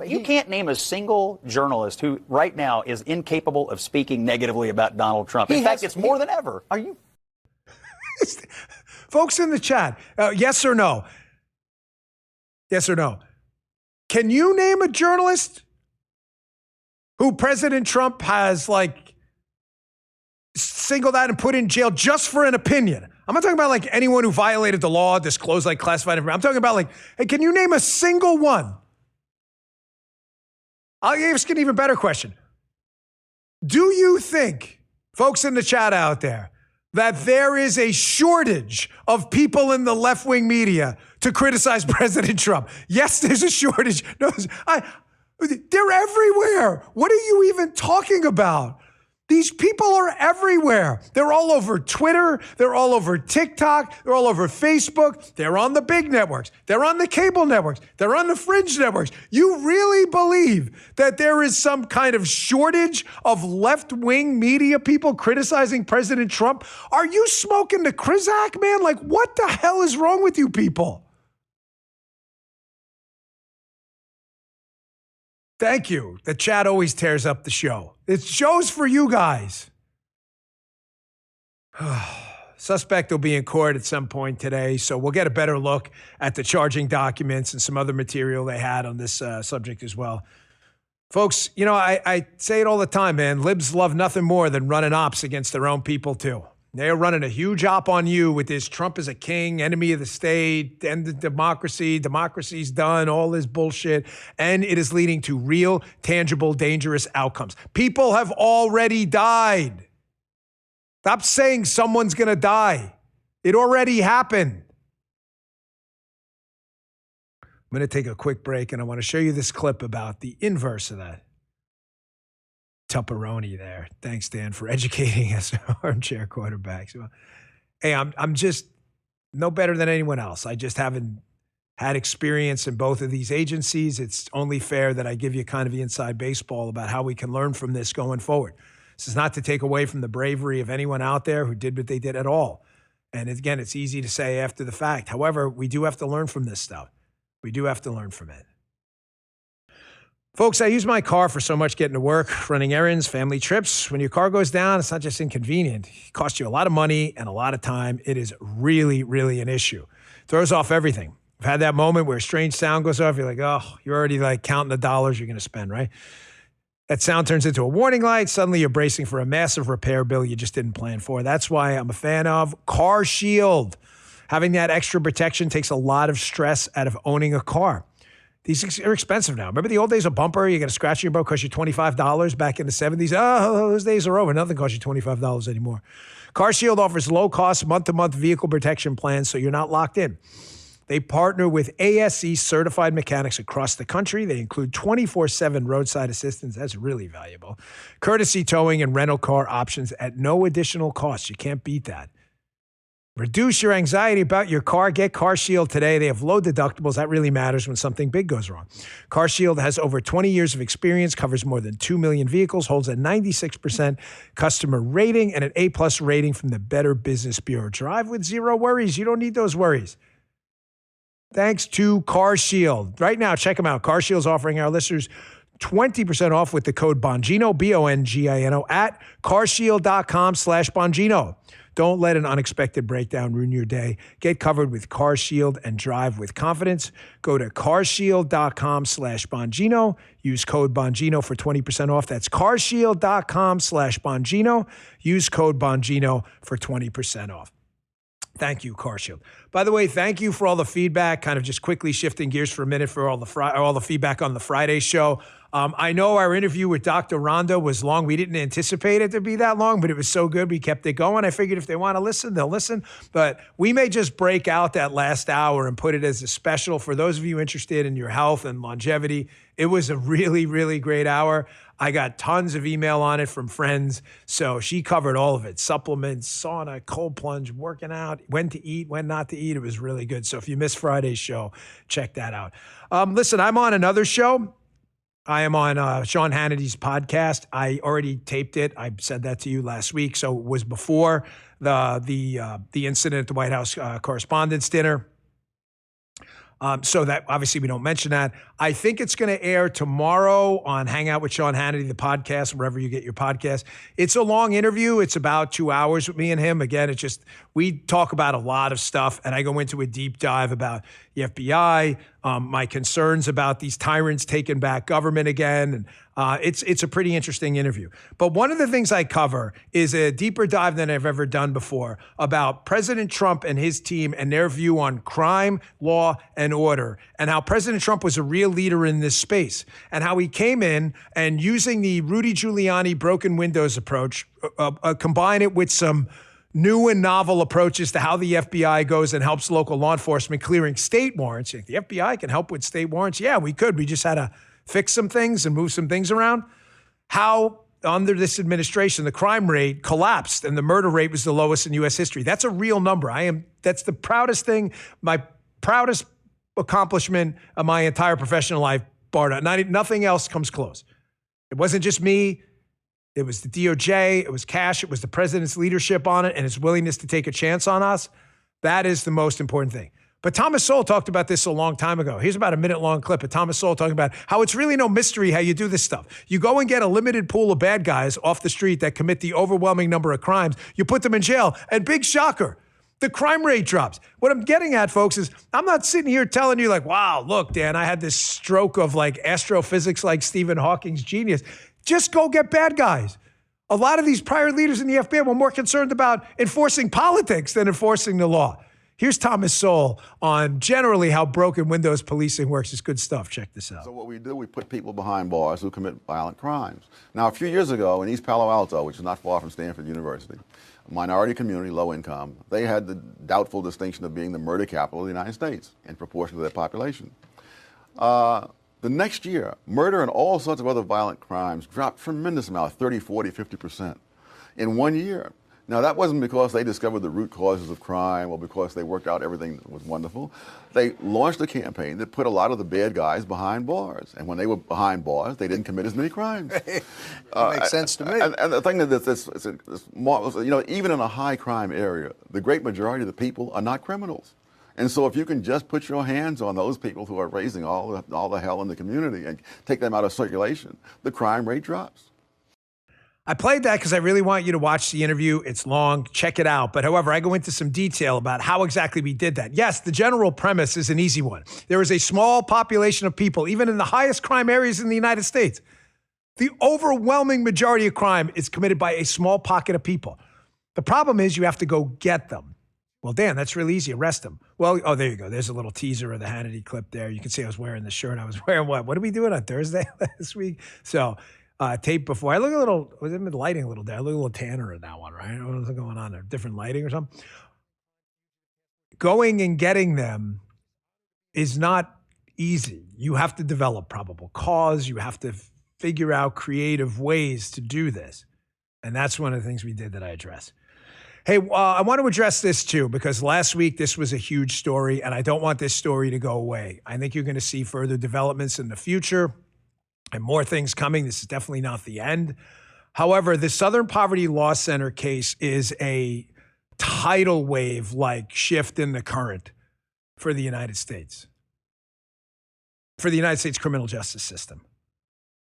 You can't name a single journalist who right now is incapable of speaking negatively about Donald Trump. In fact, it's more than ever. Are you? Folks in the chat, yes or no? Yes or no? Can you name a journalist who President Trump has singled out and put in jail just for an opinion? I'm not talking about anyone who violated the law, disclosed classified information. I'm talking about hey, can you name a single one? I'll ask an even better question. Do you think, folks in the chat out there, that there is a shortage of people in the left-wing media to criticize President Trump? Yes, there's a shortage. No, they're everywhere. What are you even talking about? These people are everywhere. They're all over Twitter. They're all over TikTok. They're all over Facebook. They're on the big networks. They're on the cable networks. They're on the fringe networks. You really believe that there is some kind of shortage of left-wing media people criticizing President Trump? Are you smoking the Krizak, man? What the hell is wrong with you people? Thank you. The chat always tears up the show. It's shows for you guys. Suspect will be in court at some point today, so we'll get a better look at the charging documents and some other material they had on this subject as well. Folks, I say it all the time, man. Libs love nothing more than running ops against their own people, too. They're running a huge op on you with this Trump is a king, enemy of the state, end of democracy, democracy's done, all this bullshit. And it is leading to real, tangible, dangerous outcomes. People have already died. Stop saying someone's going to die. It already happened. I'm going to take a quick break, and I want to show you this clip about the inverse of that. Tupperoni there. Thanks, Dan, for educating us, armchair quarterbacks. Hey, I'm just no better than anyone else. I just haven't had experience in both of these agencies. It's only fair that I give you kind of the inside baseball about how we can learn from this going forward. This is not to take away from the bravery of anyone out there who did what they did at all. And again, it's easy to say after the fact. However, we do have to learn from this stuff. We do have to learn from it. Folks, I use my car for so much getting to work, running errands, family trips. When your car goes down, it's not just inconvenient. It costs you a lot of money and a lot of time. It is really, really an issue. Throws off everything. I've had that moment where a strange sound goes off. You're like, oh, you're already counting the dollars you're going to spend, right? That sound turns into a warning light. Suddenly you're bracing for a massive repair bill you just didn't plan for. That's why I'm a fan of Car Shield. Having that extra protection takes a lot of stress out of owning a car. These are expensive now. Remember the old days of bumper? You got a scratch in your boat, cost you $25 back in the 70s. Oh, those days are over. Nothing costs you $25 anymore. Car Shield offers low-cost, month-to-month vehicle protection plans, so you're not locked in. They partner with ASE certified mechanics across the country. They include 24/7 roadside assistance. That's really valuable. Courtesy towing and rental car options at no additional cost. You can't beat that. Reduce your anxiety about your car. Get Car Shield today. They have low deductibles. That really matters when something big goes wrong. Car Shield has over 20 years of experience, covers more than 2 million vehicles, holds a 96% customer rating and an A+ rating from the Better Business Bureau. Drive with zero worries. You don't need those worries. Thanks to Car Shield. Right now, check them out. Car Shield's offering our listeners 20% off with the code Bongino, Bongino, at carshield.com/Bongino. Don't let an unexpected breakdown ruin your day. Get covered with Car Shield and drive with confidence. Go to carshield.com/Bongino. Use code Bongino for 20% off. That's carshield.com/Bongino. Use code Bongino for 20% off. Thank you, Car Shield. By the way, thank you for all the feedback. Kind of just quickly shifting gears for a minute for all the feedback on the Friday show. I know our interview with Dr. Rhonda was long. We didn't anticipate it to be that long, but it was so good we kept it going. I figured if they want to listen, they'll listen. But we may just break out that last hour and put it as a special for those of you interested in your health and longevity. It was a really, really great hour. I got tons of email on it from friends. So she covered all of it. Supplements, sauna, cold plunge, working out, when to eat, when not to eat. It was really good. So if you missed Friday's show, check that out. Listen, I'm on another show. I am on Sean Hannity's podcast. I already taped it. I said that to you last week. So it was before the incident at the White House Correspondents' Dinner. So that obviously we don't mention that. I think it's going to air tomorrow on Hangout with Sean Hannity, the podcast, wherever you get your podcast. It's a long interview. It's about 2 hours with me and him. Again, we talk about a lot of stuff, and I go into a deep dive about the FBI, my concerns about these tyrants taking back government again. And it's a pretty interesting interview. But one of the things I cover is a deeper dive than I've ever done before about President Trump and his team and their view on crime, law, and order, and how President Trump was a real leader in this space, and how he came in and using the Rudy Giuliani broken windows approach, combine it with some new and novel approaches to how the FBI goes and helps local law enforcement clearing state warrants. The FBI can help with state warrants. Yeah, we could. We just had to fix some things and move some things around. How under this administration, the crime rate collapsed and the murder rate was the lowest in U.S. history. That's a real number. That's the proudest thing, my proudest accomplishment of my entire professional life, bar none. Nothing else comes close. It wasn't just me. It was the DOJ, it was Cash, it was the president's leadership on it and his willingness to take a chance on us. That is the most important thing. But Thomas Sowell talked about this a long time ago. Here's about a minute-long clip of Thomas Sowell talking about how it's really no mystery how you do this stuff. You go and get a limited pool of bad guys off the street that commit the overwhelming number of crimes. You put them in jail, and big shocker, the crime rate drops. What I'm getting at, folks, is I'm not sitting here telling you like, wow, look, Dan, I had this stroke of like astrophysics like Stephen Hawking's genius. Just go get bad guys. A lot of these prior leaders in the FBI were more concerned about enforcing politics than enforcing the law. Here's Thomas Sowell on generally how broken windows policing works. It's good stuff. Check this out. So what we do, we put people behind bars who commit violent crimes. Now, a few years ago in East Palo Alto, which is not far from Stanford University, a minority community, low income, they had the doubtful distinction of being the murder capital of the United States in proportion to their population. The next year, murder and all sorts of other violent crimes dropped tremendous amount, 30, 40, 50% in 1 year. Now, that wasn't because they discovered the root causes of crime or because they worked out everything that was wonderful. They launched a campaign that put a lot of the bad guys behind bars. And when they were behind bars, they didn't commit as many crimes. Makes sense to me. And the thing that even in a high crime area, the great majority of the people are not criminals. And so if you can just put your hands on those people who are raising all the hell in the community and take them out of circulation, the crime rate drops. I played that because I really want you to watch the interview. It's long. Check it out. But however, I go into some detail about how exactly we did that. Yes, the general premise is an easy one. There is a small population of people, even in the highest crime areas in the United States. The overwhelming majority of crime is committed by a small pocket of people. The problem is you have to go get them. Well, Dan, that's really easy. Arrest them. Well, oh, there you go. There's a little teaser of the Hannity clip there. You can see I was wearing the shirt. I was wearing what? What did we do on Thursday last week? So tape before. I look a little, was it the lighting a little there? I look a little tanner in that one, right? What's going on there? Different lighting or something? Going and getting them is not easy. You have to develop probable cause. You have to figure out creative ways to do this. And that's one of the things we did that I address. Hey, I want to address this too, because last week this was a huge story, and I don't want this story to go away. I think you're going to see further developments in the future and more things coming. This is definitely not the end. However, the Southern Poverty Law Center case is a tidal wave-like shift in the current for the United States, for the United States criminal justice system.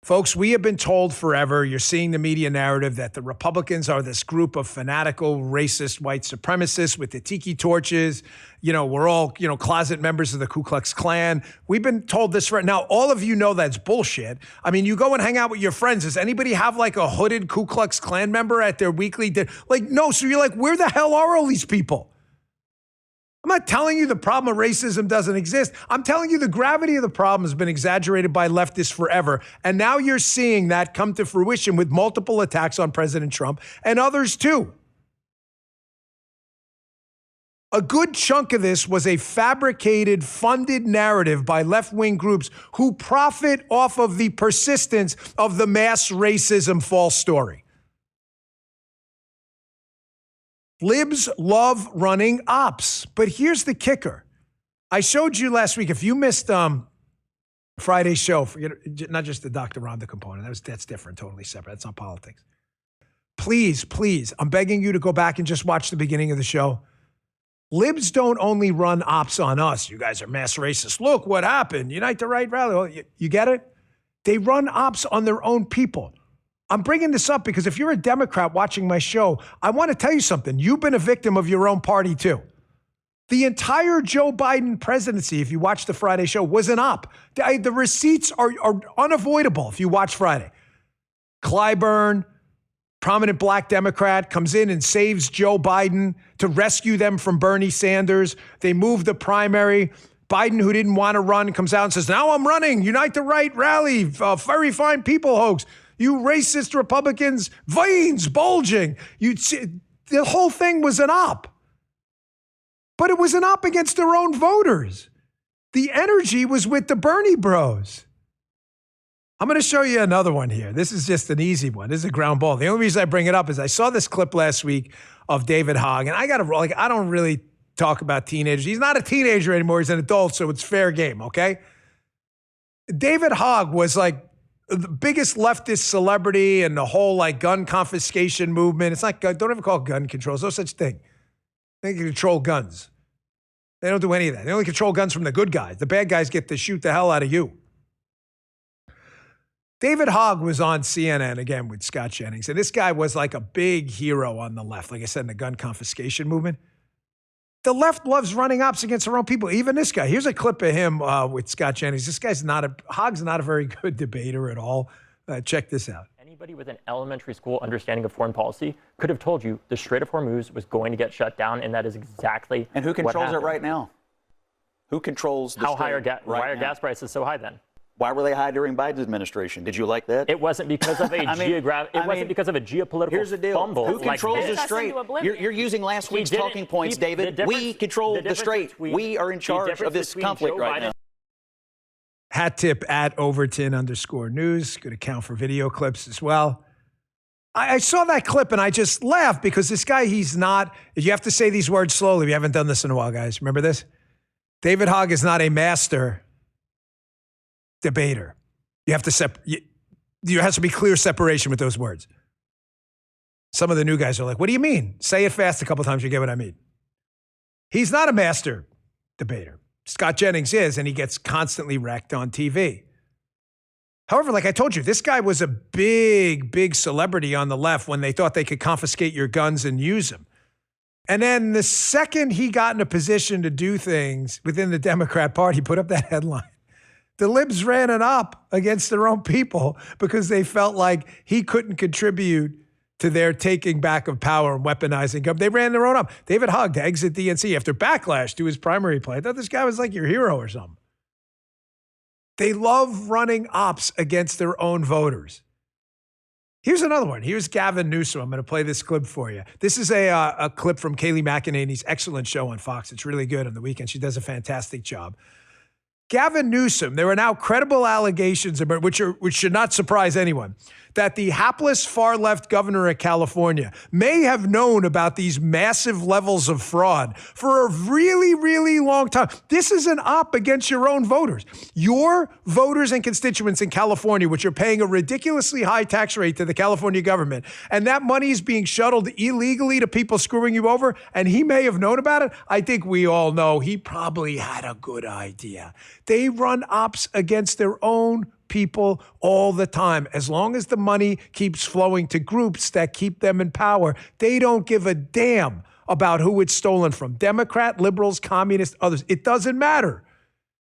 Folks, we have been told forever, you're seeing the media narrative, that the Republicans are this group of fanatical, racist, white supremacists with the tiki torches. We're all, closet members of the Ku Klux Klan. We've been told this right now. All of you know that's bullshit. I mean, you go and hang out with your friends. Does anybody have like a hooded Ku Klux Klan member at their weekly no, so you're like, where the hell are all these people? I'm not telling you the problem of racism doesn't exist. I'm telling you the gravity of the problem has been exaggerated by leftists forever. And now you're seeing that come to fruition with multiple attacks on President Trump and others too. A good chunk of this was a fabricated, funded narrative by left-wing groups who profit off of the persistence of the mass racism false story. Libs love running ops. But here's the kicker. I showed you last week, if you missed Friday's show, forget not just the Dr. Rhonda component. That's different, totally separate. That's not politics. Please, I'm begging you to go back and just watch the beginning of the show. Libs don't only run ops on us. You guys are mass racists. Look what happened. Unite the Right rally. Well, you get it? They run ops on their own people. I'm bringing this up because if you're a Democrat watching my show, I want to tell you something. You've been a victim of your own party too. The entire Joe Biden presidency, if you watch the Friday show, was an op. The receipts are unavoidable if you watch Friday. Clyburn, prominent black Democrat, comes in and saves Joe Biden to rescue them from Bernie Sanders. They move the primary. Biden, who didn't want to run, comes out and says, now I'm running. Unite the Right rally. Very fine people hoax. You racist Republicans, veins bulging. The whole thing was an op. But it was an op against their own voters. The energy was with the Bernie bros. I'm going to show you another one here. This is just an easy one. This is a ground ball. The only reason I bring it up is I saw this clip last week of David Hogg, and I don't really talk about teenagers. He's not a teenager anymore. He's an adult, so it's fair game, okay? David Hogg was like the biggest leftist celebrity in the whole like gun confiscation movement. It's not, don't ever call it gun control. There's no such thing. They can control guns. They don't do any of that. They only control guns from the good guys. The bad guys get to shoot the hell out of you. David Hogg was on CNN again with Scott Jennings, and this guy was like a big hero on the left, like I said, in the gun confiscation movement. The left loves running ops against their own people. Even this guy. Here's a clip of him with Scott Jennings. This guy's Hogg's not a very good debater at all. Check this out. Anybody with an elementary school understanding of foreign policy could have told you the Strait of Hormuz was going to get shut down, and that is exactly And who controls what it happened. right now? Who controls the Why are right now? gas prices so high then? Why were they high during Biden's administration? Did you like that? It wasn't because of a because of a geopolitical here's the deal. fumble. Who controls like the this. Strait? You're using last week's talking points, David. We control the Strait. We are in charge of this conflict right now. Hat tip at Overton_news. Good account for video clips as well. I saw that clip and I just laughed because this guy, he's not, you have to say these words slowly. We haven't done this in a while, guys. Remember this? David Hogg is not a master debater. You have to there has to be clear separation with those words. Some of the new guys are like, what do you mean? Say it fast a couple times, you get what I mean. He's not a master debater. Scott Jennings is, and he gets constantly wrecked on TV. However, like I told you, this guy was a big, big celebrity on the left when they thought they could confiscate your guns and use them. And then the second he got in a position to do things within the Democrat Party, put up that headline. The libs ran an op against their own people because they felt like he couldn't contribute to their taking back of power and weaponizing government. They ran their own op. David Hogg to exit D.N.C. after Backlash to his primary play. I thought this guy was like your hero or something. They love running ops against their own voters. Here's another one. Here's Gavin Newsom. I'm going to play this clip for you. This is a clip from Kayleigh McEnany's excellent show on Fox. It's really good on the weekend. She does a fantastic job. Gavin Newsom, there are now credible allegations, which should not surprise anyone, that the hapless far-left governor of California may have known about these massive levels of fraud for a really, really long time. This is an op against your own voters. Your voters and constituents in California, which are paying a ridiculously high tax rate to the California government, and that money is being shuttled illegally to people screwing you over, and he may have known about it. I think we all know he probably had a good idea. They run ops against their own people all the time. As long as the money keeps flowing to groups that keep them in power, they don't give a damn about who it's stolen from. Democrat, liberals, communists, others. It doesn't matter.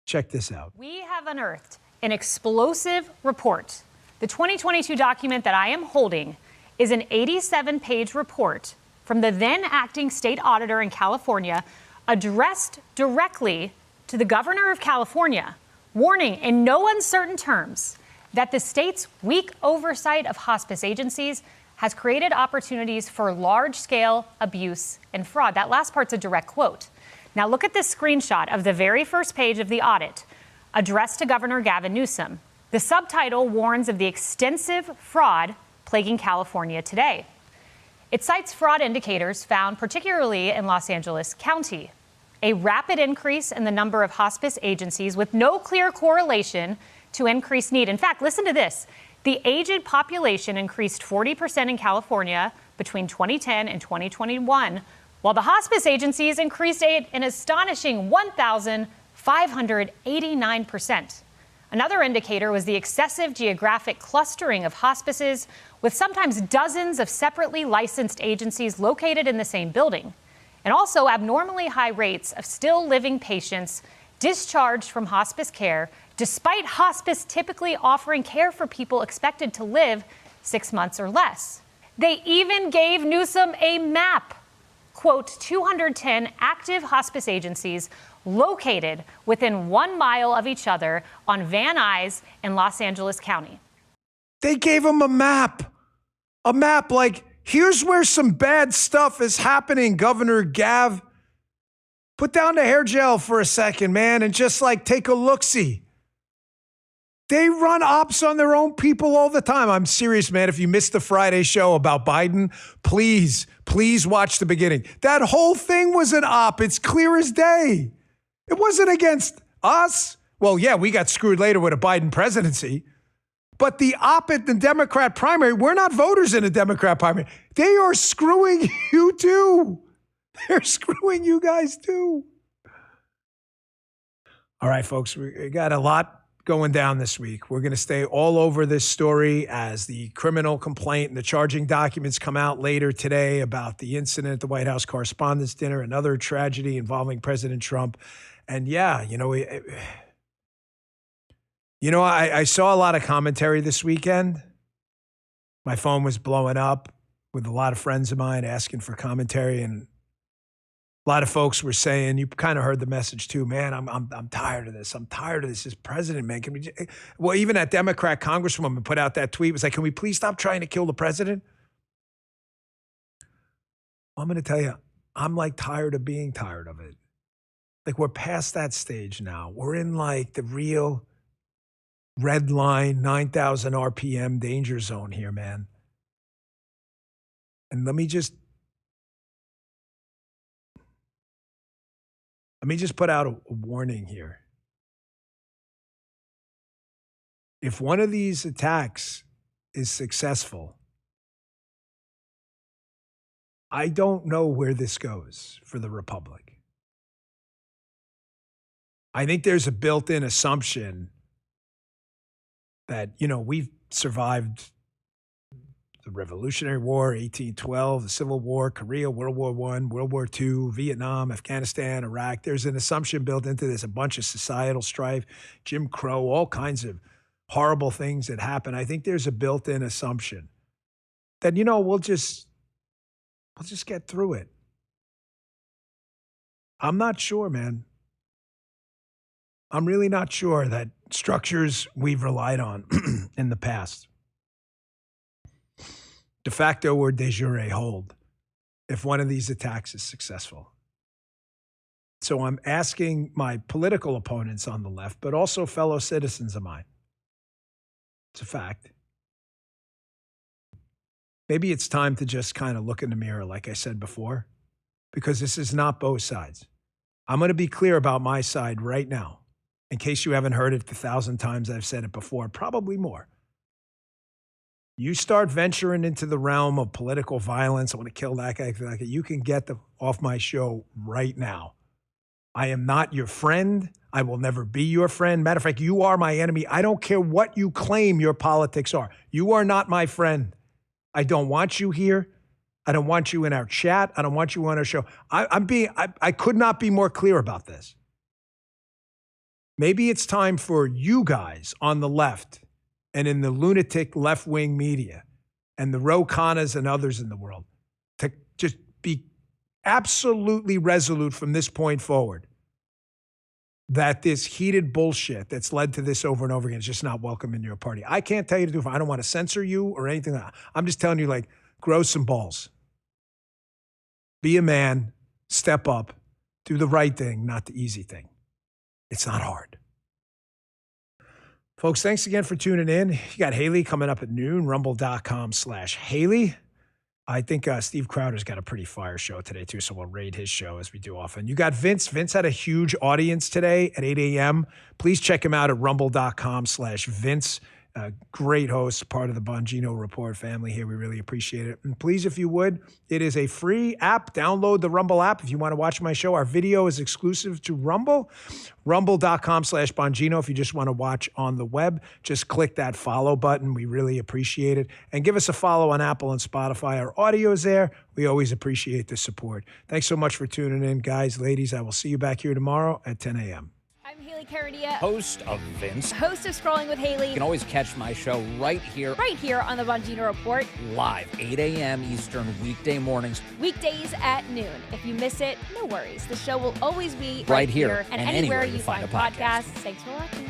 Check this out. We have unearthed an explosive report. The 2022 document that I am holding is an 87-page report from the then acting state auditor in California, addressed directly to the governor of California, warning in no uncertain terms that the state's weak oversight of hospice agencies has created opportunities for large-scale abuse and fraud. That last part's a direct quote. Now look at this screenshot of the very first page of the audit, addressed to Governor Gavin Newsom. The subtitle warns of the extensive fraud plaguing California today. It cites fraud indicators found particularly in Los Angeles County. A rapid increase in the number of hospice agencies with no clear correlation to increased need. In fact, listen to this. The aged population increased 40% in California between 2010 and 2021, while the hospice agencies increased aid an astonishing 1,589%. Another indicator was the excessive geographic clustering of hospices, with sometimes dozens of separately licensed agencies located in the same building, and also abnormally high rates of still living patients discharged from hospice care, despite hospice typically offering care for people expected to live 6 months or less. They even gave Newsom a map. Quote, 210 active hospice agencies located within 1 mile of each other on Van Nuys in Los Angeles County. They gave him a map. A map like, here's where some bad stuff is happening, Governor Gav. Put down the hair gel for a second, man, and just like take a look-see. They run ops on their own people all the time. I'm serious, man. If you missed the Friday show about Biden, please watch the beginning. That whole thing was an op. It's clear as day. It wasn't against us. Well, yeah, we got screwed later with a Biden presidency. But the op at the Democrat primary, we're not voters in a Democrat primary. They are screwing you too. They're screwing you guys too. All right, folks, we got a lot going down this week. We're going to stay all over this story as the criminal complaint and the charging documents come out later today about the incident at the White House Correspondents' Dinner, another tragedy involving President Trump. And yeah, I saw a lot of commentary this weekend. My phone was blowing up with a lot of friends of mine asking for commentary, and a lot of folks were saying, you kind of heard the message too, man, I'm tired of this. I'm tired of this. This president, man. Well, even that Democrat congresswoman put out that tweet, was like, can we please stop trying to kill the president? Well, I'm going to tell you, I'm like tired of being tired of it. Like we're past that stage now. We're in like the real red line, 9,000 RPM danger zone here, man. And let me just put out a warning here. If one of these attacks is successful, I don't know where this goes for the Republic. I think there's a built-in assumption that, we've survived the Revolutionary War, 1812, the Civil War, Korea, World War I, World War II, Vietnam, Afghanistan, Iraq. There's an assumption built into this, a bunch of societal strife, Jim Crow, all kinds of horrible things that happen. I think there's a built-in assumption that, we'll just get through it. I'm not sure, man. I'm really not sure that structures we've relied on in the past, de facto or de jure, hold if one of these attacks is successful. So I'm asking my political opponents on the left, but also fellow citizens of mine. It's a fact. Maybe it's time to just kind of look in the mirror, like I said before, because this is not both sides. I'm going to be clear about my side right now, in case you haven't heard it the 1,000 times I've said it before, probably more. You start venturing into the realm of political violence, I want to kill that guy, you can get off my show right now. I am not your friend. I will never be your friend. Matter of fact, you are my enemy. I don't care what you claim your politics are. You are not my friend. I don't want you here. I don't want you in our chat. I don't want you on our show. I could not be more clear about this. Maybe it's time for you guys on the left and in the lunatic left-wing media and the Ro Khannas and others in the world to just be absolutely resolute from this point forward that this heated bullshit that's led to this over and over again is just not welcome in your party. I can't tell you to do it. I don't want to censor you or anything like that. I'm just telling you, like, grow some balls. Be a man, step up, do the right thing, not the easy thing. It's not hard. Folks, thanks again for tuning in. You got Haley coming up at noon, rumble.com/Haley. I think Steve Crowder's got a pretty fire show today, too, so we'll raid his show as we do often. You got Vince. Vince had a huge audience today at 8 a.m. Please check him out at rumble.com/Vince. great host, part of the Bongino Report family here. We really appreciate it. And please, if you would, it is a free app. Download the Rumble app if you want to watch my show. Our video is exclusive to Rumble. Rumble.com/Bongino. If you just want to watch on the web, just click that follow button. We really appreciate it. And give us a follow on Apple and Spotify. Our audio is there. We always appreciate the support. Thanks so much for tuning in, guys, ladies. I will see you back here tomorrow at 10 a.m. I'm Haley Caradia, host of Vince, host of Scrolling with Haley. You can always catch my show right here on the Bongino Report. Live, 8 a.m. Eastern, weekday mornings. Weekdays at noon. If you miss it, no worries. The show will always be right here and anywhere you find podcasts. Thanks for watching.